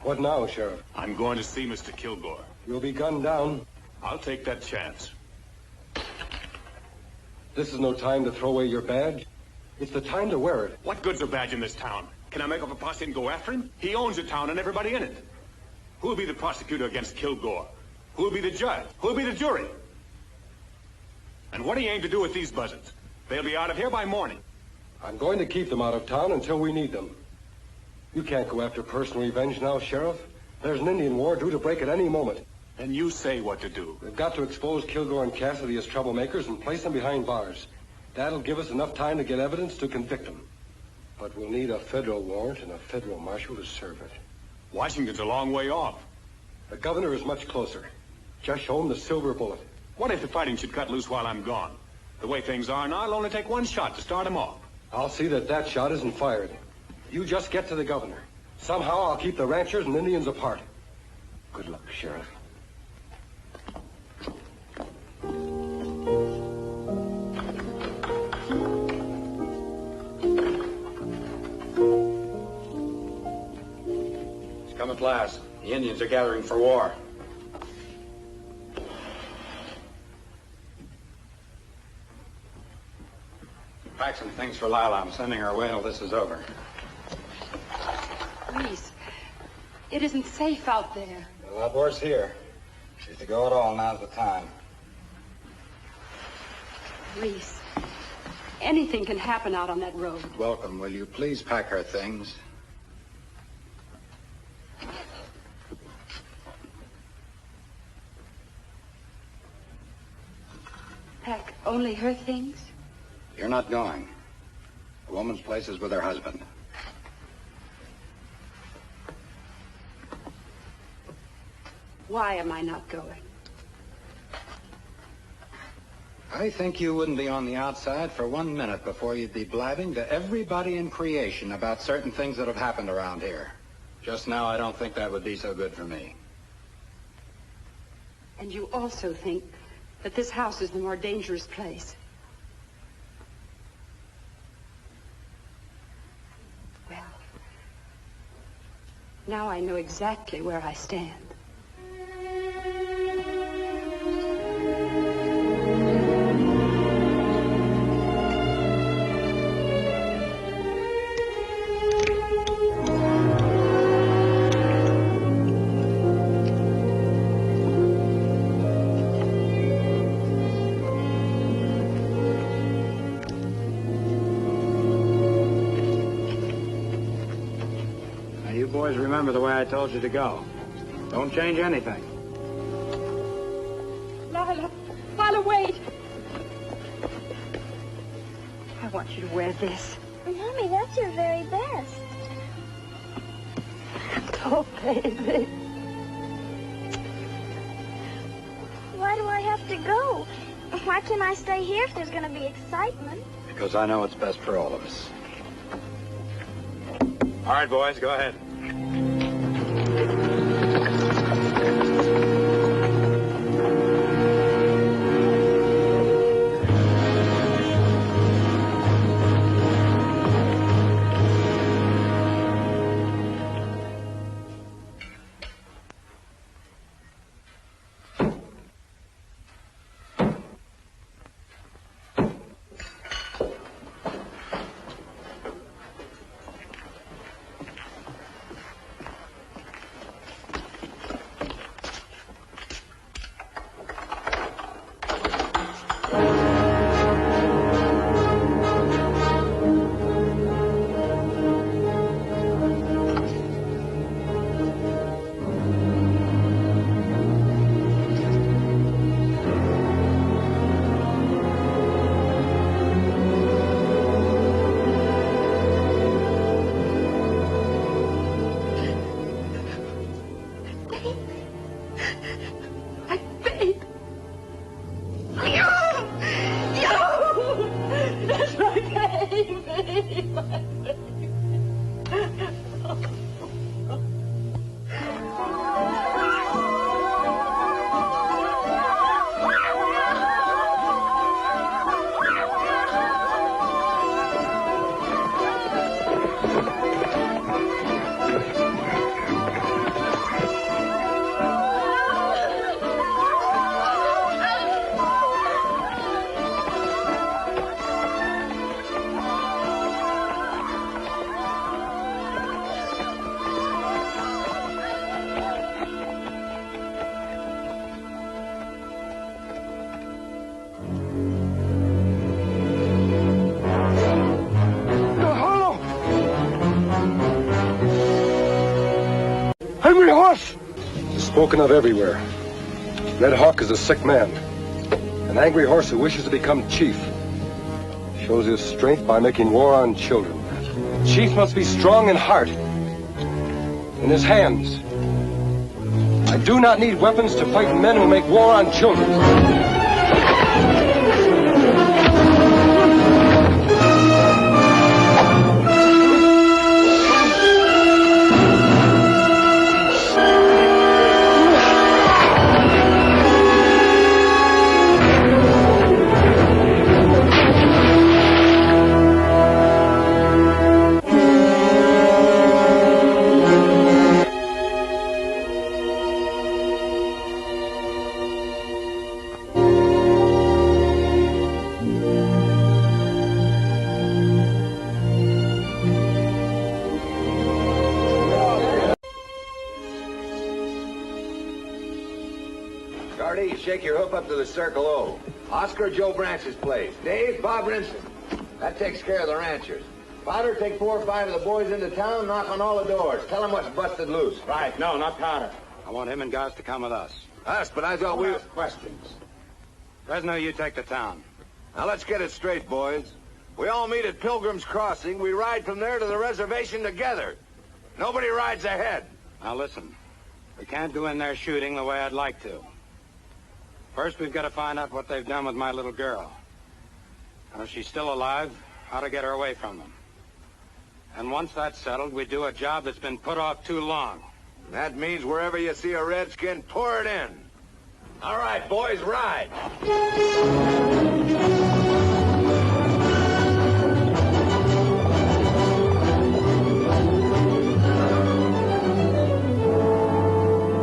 What now, Sheriff?
I'm going to see Mr. Kilgore.
You'll be gunned down.
I'll take that chance.
This is no time to throw away your badge. It's the time to wear it.
What good's a badge in this town? Can I make up a posse and go after him? He owns the town and everybody in it. Who'll be the prosecutor against Kilgore? Who'll be the judge? Who'll be the jury? And what do you aim to do with these buzzards? They'll be out of here by morning.
I'm going to keep them out of town until we need them. You can't go after personal revenge now, Sheriff. There's an Indian war due to break at any moment.
Then you say what to do.
We've got to expose Kilgore and Cassidy as troublemakers and place them behind bars. That'll give us enough time to get evidence to convict them. But we'll need a federal warrant and a federal marshal to serve it.
Washington's a long way off.
The governor is much closer. Just show him the silver bullet.
What if the fighting should cut loose while I'm gone? The way things are now, I'll only take one shot to start him off.
I'll see that that shot isn't fired. You just get to the governor. Somehow I'll keep the ranchers and Indians apart. Good luck, Sheriff.
It's come at last. The Indians are gathering for war. Pack some things for Lila. I'm sending her away till this is over.
Reese, it isn't safe out there.
A lot worse here. She's to go at all. Now's the time.
Reese, Anything can happen out on that road.
Welcome. Will you please pack her things?
Pack only her things?
You're not going. The woman's place is with her husband.
Why am I not going?
I think you wouldn't be on the outside for 1 minute before you'd be blabbing to everybody in creation about certain things that have happened around here. Just now, I don't think that would be so good for me.
And you also think that this house is the more dangerous place. Well, now I know exactly where I stand.
Boys, remember the way I told you to go. Don't change anything.
Lila, wait. I want you to wear this.
Mommy, that's your very best.
Oh, baby.
Why do I have to go? Why can't I stay here if there's going to be excitement?
Because I know it's best for all of us. All right, boys, go ahead.
Angry horse! Spoken of everywhere. Red Hawk is a sick man. An angry horse who wishes to become chief. Shows his strength by making war on children. Chief must be strong in heart. In his hands. I do not need weapons to fight men who make war on children.
Shake your hoof up to the Circle O. Oscar Joe Branch's place. Dave, Bob Rinson. That takes care of the ranchers. Powder, take 4 or 5 of the boys into town, knock on all the doors. Tell them what's busted loose.
Right, no, not Powder. I want him and guys to come with us.
Us, but I thought we...
ask questions. Fresno, you take the town.
Now, let's get it straight, boys. We all meet at Pilgrim's Crossing. We ride from there to the reservation together. Nobody rides ahead.
Now, listen. We can't go in there shooting the way I'd like to. First, we've got to find out what they've done with my little girl. And if she's still alive, how to get her away from them. And once that's settled, we do a job that's been put off too long.
That means wherever you see a redskin, pour it in. All right, boys, ride.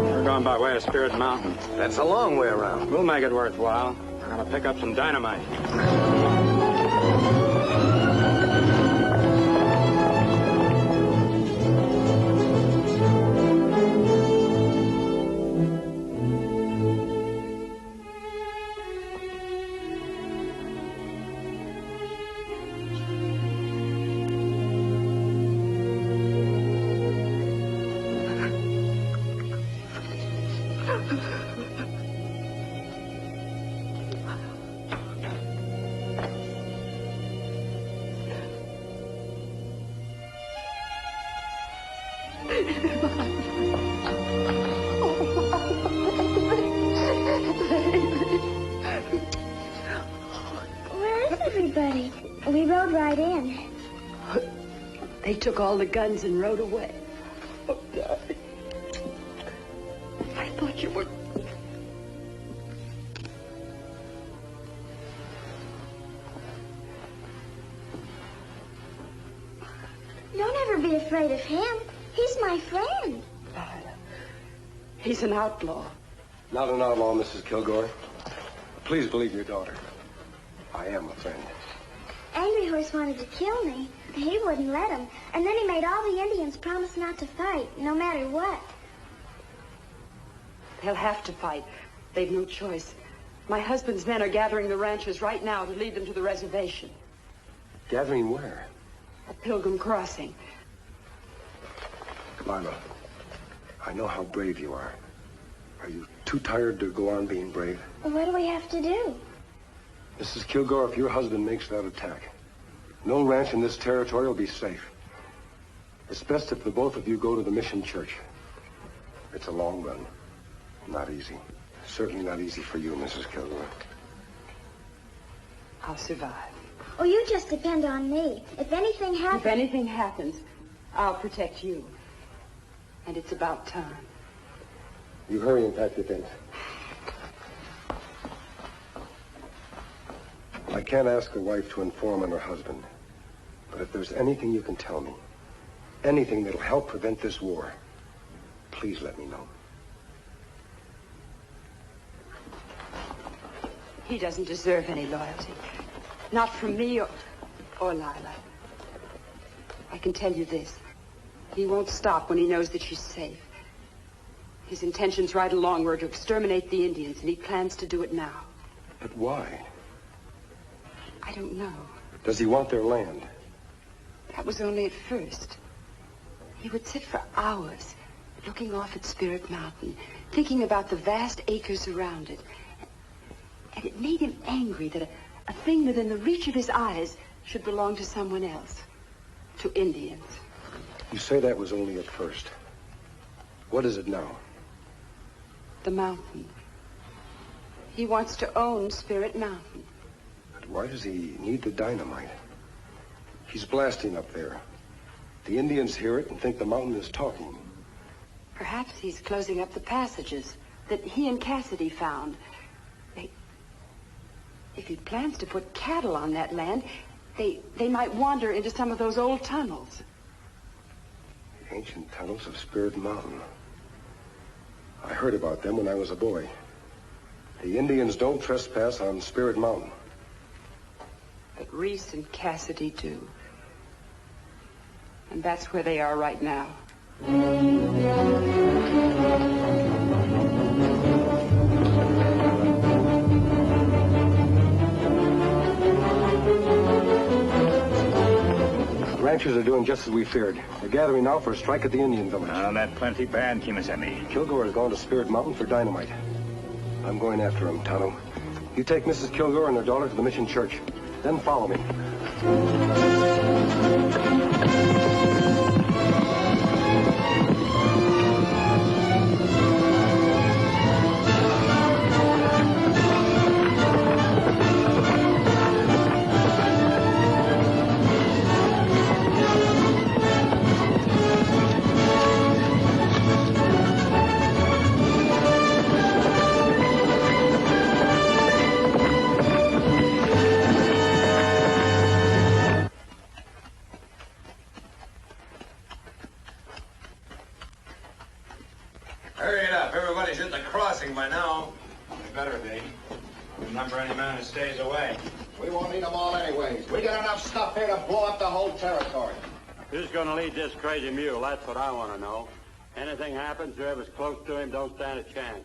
We're going by way of Spirit Mountain.
That's a long way around.
We'll make it worthwhile. We're going to pick up some dynamite.
Where is everybody? We rode right in.
They took all the guns and rode away. Oh, darling. I thought you were...
Don't ever be afraid of him. He's my friend.
He's an outlaw.
Not an outlaw, Mrs. Kilgore. Please believe your daughter. I am a friend.
Angry Horse wanted to kill me. He wouldn't let him. And then he made all the Indians promise not to fight, no matter what.
They'll have to fight. They've no choice. My husband's men are gathering the ranchers right now to lead them to the reservation.
Gathering where?
At Pilgrim Crossing.
Lila, I know how brave you are. Are you too tired to go on being brave?
What do we have to do?
Mrs. Kilgore, if your husband makes that attack, no ranch in this territory will be safe. It's best if the both of you go to the mission church. It's a long run. Not easy. Certainly not easy for you, Mrs. Kilgore.
I'll survive.
Oh, you just depend on me. If anything happens...
If anything happens, I'll protect you. And it's about time.
You hurry and pack your things. I can't ask a wife to inform on her husband. But if there's anything you can tell me, anything that'll help prevent this war, please let me know.
He doesn't deserve any loyalty. Not from me or Lila. I can tell you this. He won't stop when he knows that she's safe. His intentions right along were to exterminate the Indians, and he plans to do it now.
But why?
I don't know.
Does he want their land?
That was only at first. He would sit for hours looking off at Spirit Mountain, thinking about the vast acres around it. And it made him angry that a thing within the reach of his eyes should belong to someone else, to Indians.
You say that was only at first. What is it now?
The mountain. He wants to own Spirit Mountain.
But why does he need the dynamite? He's blasting up there. The Indians hear it and think the mountain is talking.
Perhaps he's closing up the passages that he and Cassidy found. If he plans to put cattle on that land, they might wander into some of those old tunnels.
The ancient tunnels of Spirit Mountain. I heard about them when I was a boy. The Indians don't trespass on Spirit Mountain.
But Reese and Cassidy do. And that's where they are right now.
ranchers are doing just as we feared. They're gathering now for a strike at the Indian village.
Now, that plenty bad, Kimasabi.
Kilgore is going to Spirit Mountain for dynamite. I'm going after him, Tonto. You take Mrs. Kilgore and her daughter to the mission church. Then follow me.
Hurry it up. Everybody's at the crossing by now.
They better be. Remember, any man who stays away.
We won't need them all anyways. We got enough stuff here to blow up the whole territory.
Who's going to lead this crazy mule? That's what I want to know. Anything happens, whoever's close to him don't stand a chance.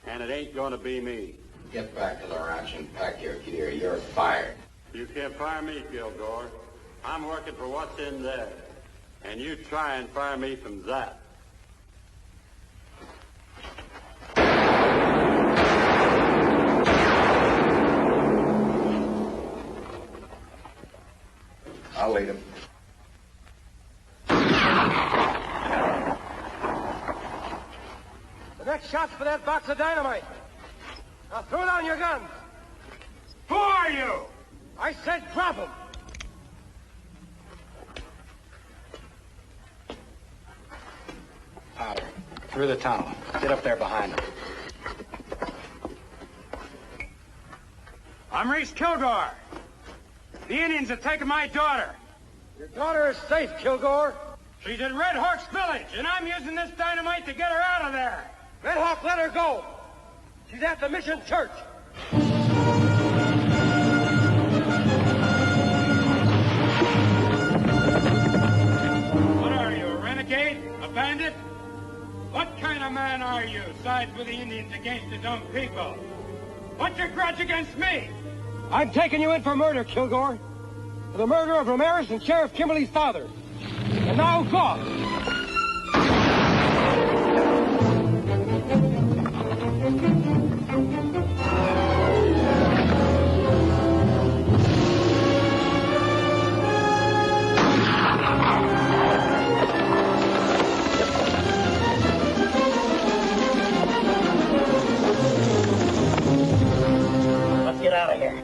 And it ain't going to be me.
Get back to the ranch and pack your gear. You're fired.
You can't fire me, Kilgore. I'm working for what's in there. And you try and fire me from that.
I'll lead him.
The next shot's for that box of dynamite. Now throw down your guns.
Who are you?
I said drop them.
Powder. Through the tunnel. Get up there behind him.
I'm Reese Kilgore. The Indians have taken my daughter.
Your daughter is safe, Kilgore.
She's at Red Hawk's village, and I'm using this dynamite to get her out of there.
Red Hawk, let her go. She's at the mission church.
What are you, a renegade? A bandit? What kind of man are you, sides with the Indians against his own people? What's your grudge against me?
I'm taking you in for murder, Kilgore. For the murder of Ramirez and Sheriff Kimberly's father. And now go.
Let's get out of here.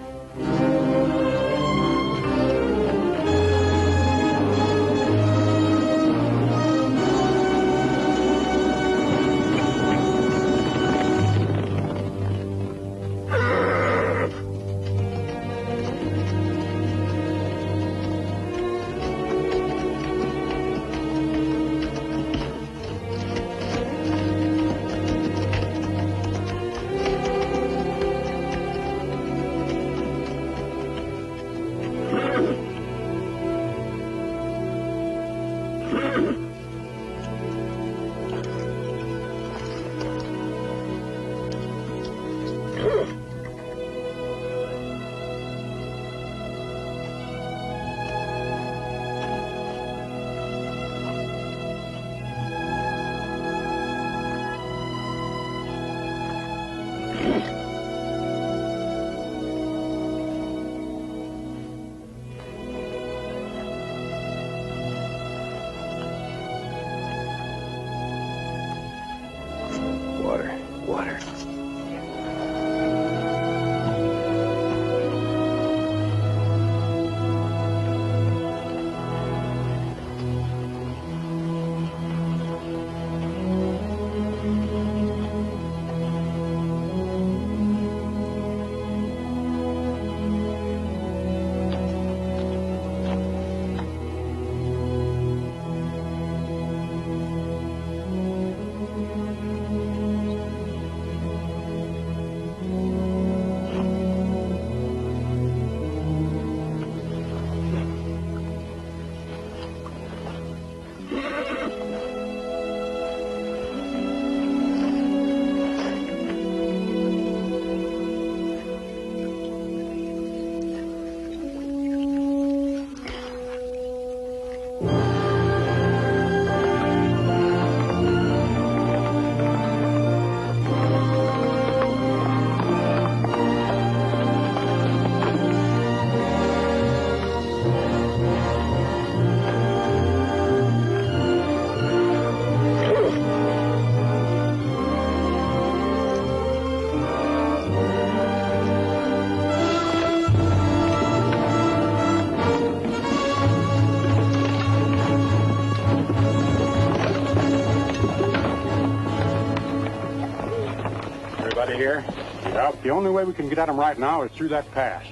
of here?
Yep, the only way we can get at them right now is through that pass.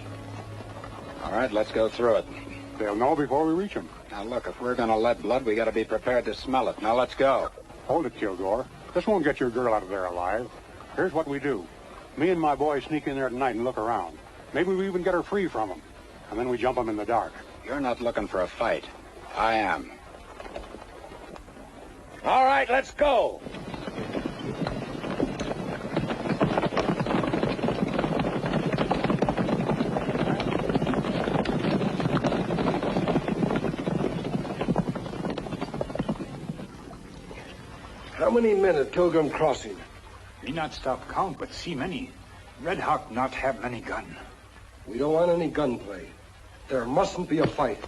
All right, let's go through it.
They'll know before we reach them.
Now, look, if we're going to let blood, we got to be prepared to smell it. Now, let's go.
Hold it, Kilgore. This won't get your girl out of there alive. Here's what we do. Me and my boys sneak in there tonight and look around. Maybe we even get her free from them. And then we jump them in the dark.
You're not looking for a fight. I am.
All right, let's go.
How many men at Pilgrim Crossing?
Me not stop count, but see many. Red Hawk not have any gun.
We don't want any gunplay. There mustn't be a fight.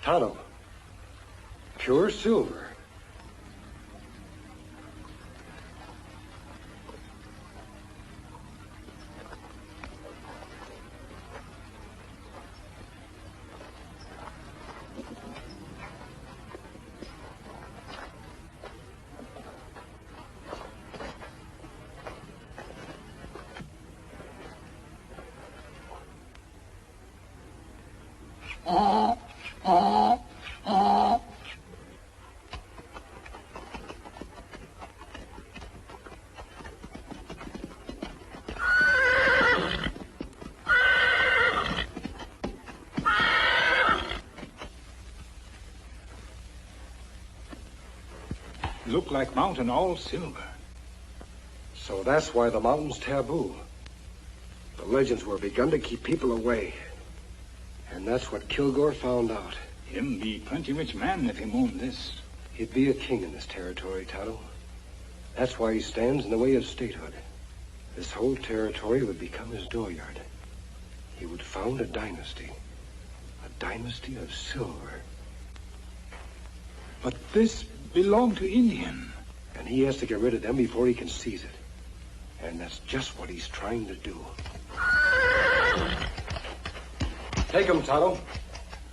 Tonto. Pure silver.
Look like mountain all silver.
So that's why the mountain's taboo. The legends were begun to keep people away. And that's what Kilgore found out.
Him be plenty rich man if he owned this.
He'd be a king in this territory, Tonto. That's why he stands in the way of statehood. This whole territory would become his dooryard. He would found a dynasty of silver.
But this belonged to Indian.
And he has to get rid of them before he can seize it. And that's just what he's trying to do. Take him, Tonto.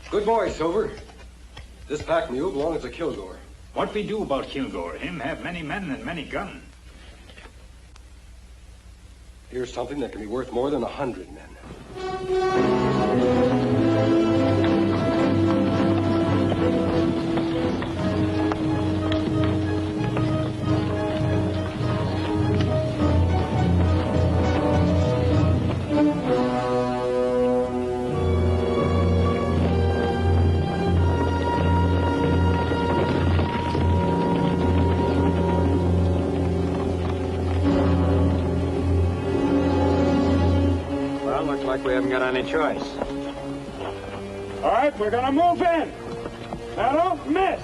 Good boy, Silver. This pack mule belongs to Kilgore.
What we do about Kilgore? Him have many men and many gun.
Here's something that can be worth more than 100 men.
We haven't got any choice.
All right, we're gonna move in. Now don't miss.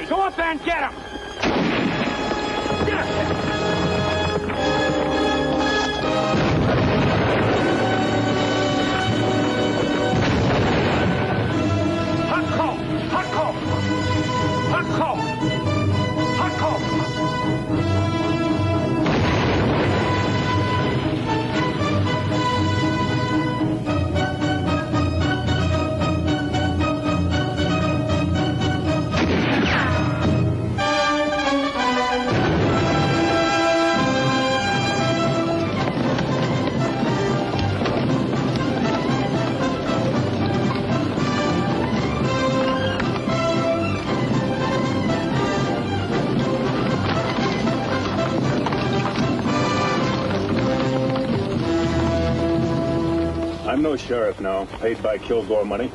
Go up there and get him!
sheriff now, paid by Kilgore money.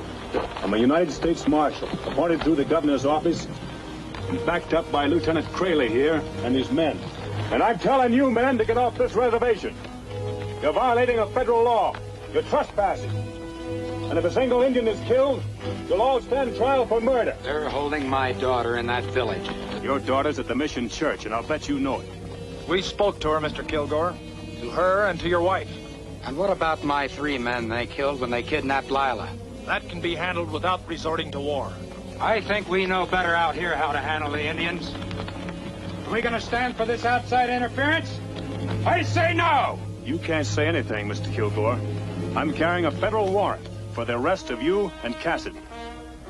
I'm a United States Marshal, appointed through the governor's office, and backed up by Lieutenant Crayley here and his men. And I'm telling you men to get off this reservation. You're violating a federal law. You're trespassing. And if a single Indian is killed, you'll all stand trial for murder.
They're holding my daughter in that village.
Your daughter's at the Mission Church, and I'll bet you know it.
We spoke to her, Mr. Kilgore. To her and to your wife.
And what about my 3 men they killed when they kidnapped Lila?
That can be handled without resorting to war.
I think we know better out here how to handle the Indians. Are we going to stand for this outside interference? I say no!
You can't say anything, Mr. Kilgore. I'm carrying a federal warrant for the arrest of you and Cassidy.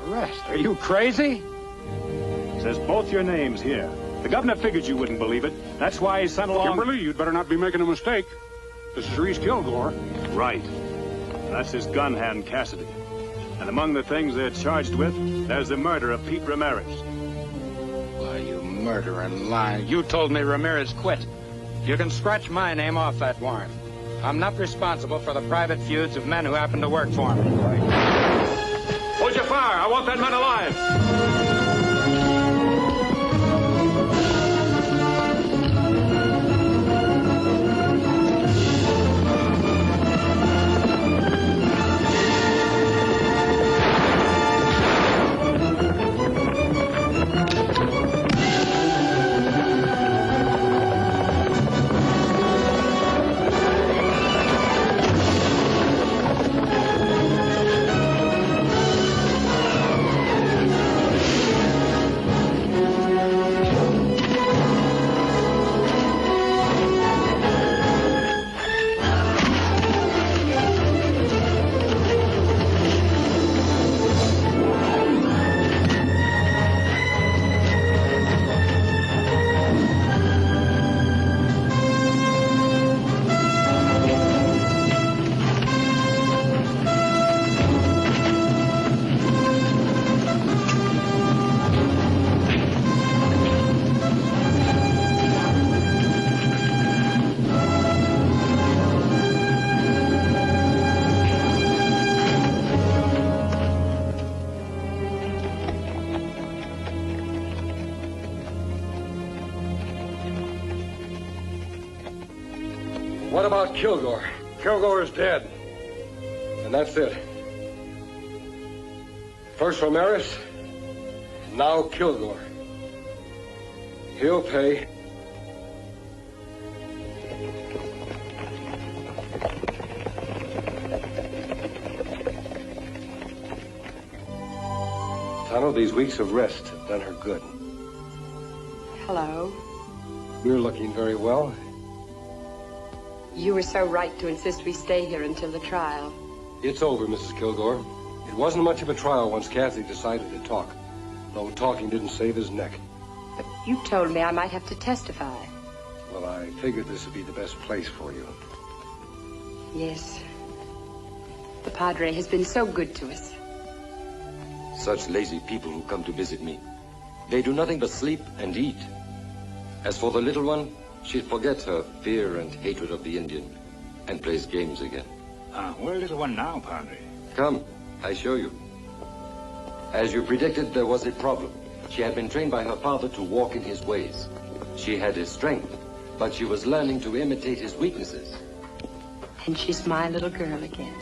Arrest? Are you crazy?
Says both your names here. The governor figured you wouldn't believe it. That's why he sent along...
Kimberly, you'd better not be making a mistake. This is Reese Kilgore.
Right. That's his gun hand, Cassidy. And among the things they're charged with, there's the murder of Pete Ramirez.
Why, you murdering liar. You told me Ramirez quit. You can scratch my name off that warrant. I'm not responsible for the private feuds of men who happen to work for me.
Hold your fire. I want that man alive.
What about Kilgore? Kilgore is dead. And that's it. First Ramirez, now Kilgore. He'll pay. Tano, these weeks of rest have done her good.
Hello.
You're looking very well.
You were so right to insist we stay here until the trial.
It's over, Mrs. Kilgore. It wasn't much of a trial once Kathy decided to talk. Though talking didn't save his neck.
But you told me I might have to testify.
Well, I figured this would be the best place for you.
Yes. The Padre has been so good to us.
Such lazy people who come to visit me. They do nothing but sleep and eat. As for the little one, she forgets her fear and hatred of the Indian and plays games again.
Where's little one now, Padre?
Come, I show you. As you predicted, there was a problem. She had been trained by her father to walk in his ways. She had his strength, but she was learning to imitate his weaknesses.
And she's my little girl again.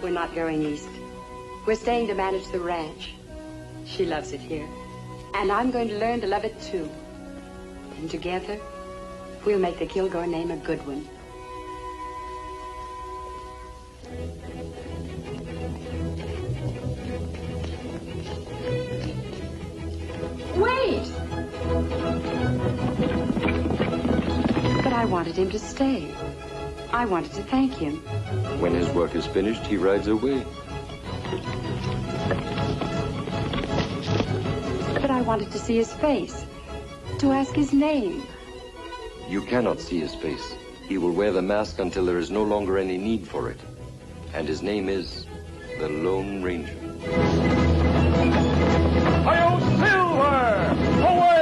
We're not going east. We're staying to manage the ranch. She loves it here. And I'm going to learn to love it too. And together, we'll make the Kilgore name a good one. Wait! But I wanted him to stay. I wanted to thank him.
When his work is finished, he rides away.
But I wanted to see his face, to ask his name.
You cannot see his face. He will wear the mask until there is no longer any need for it. And his name is the Lone Ranger.
Hi-yo, Silver! Away!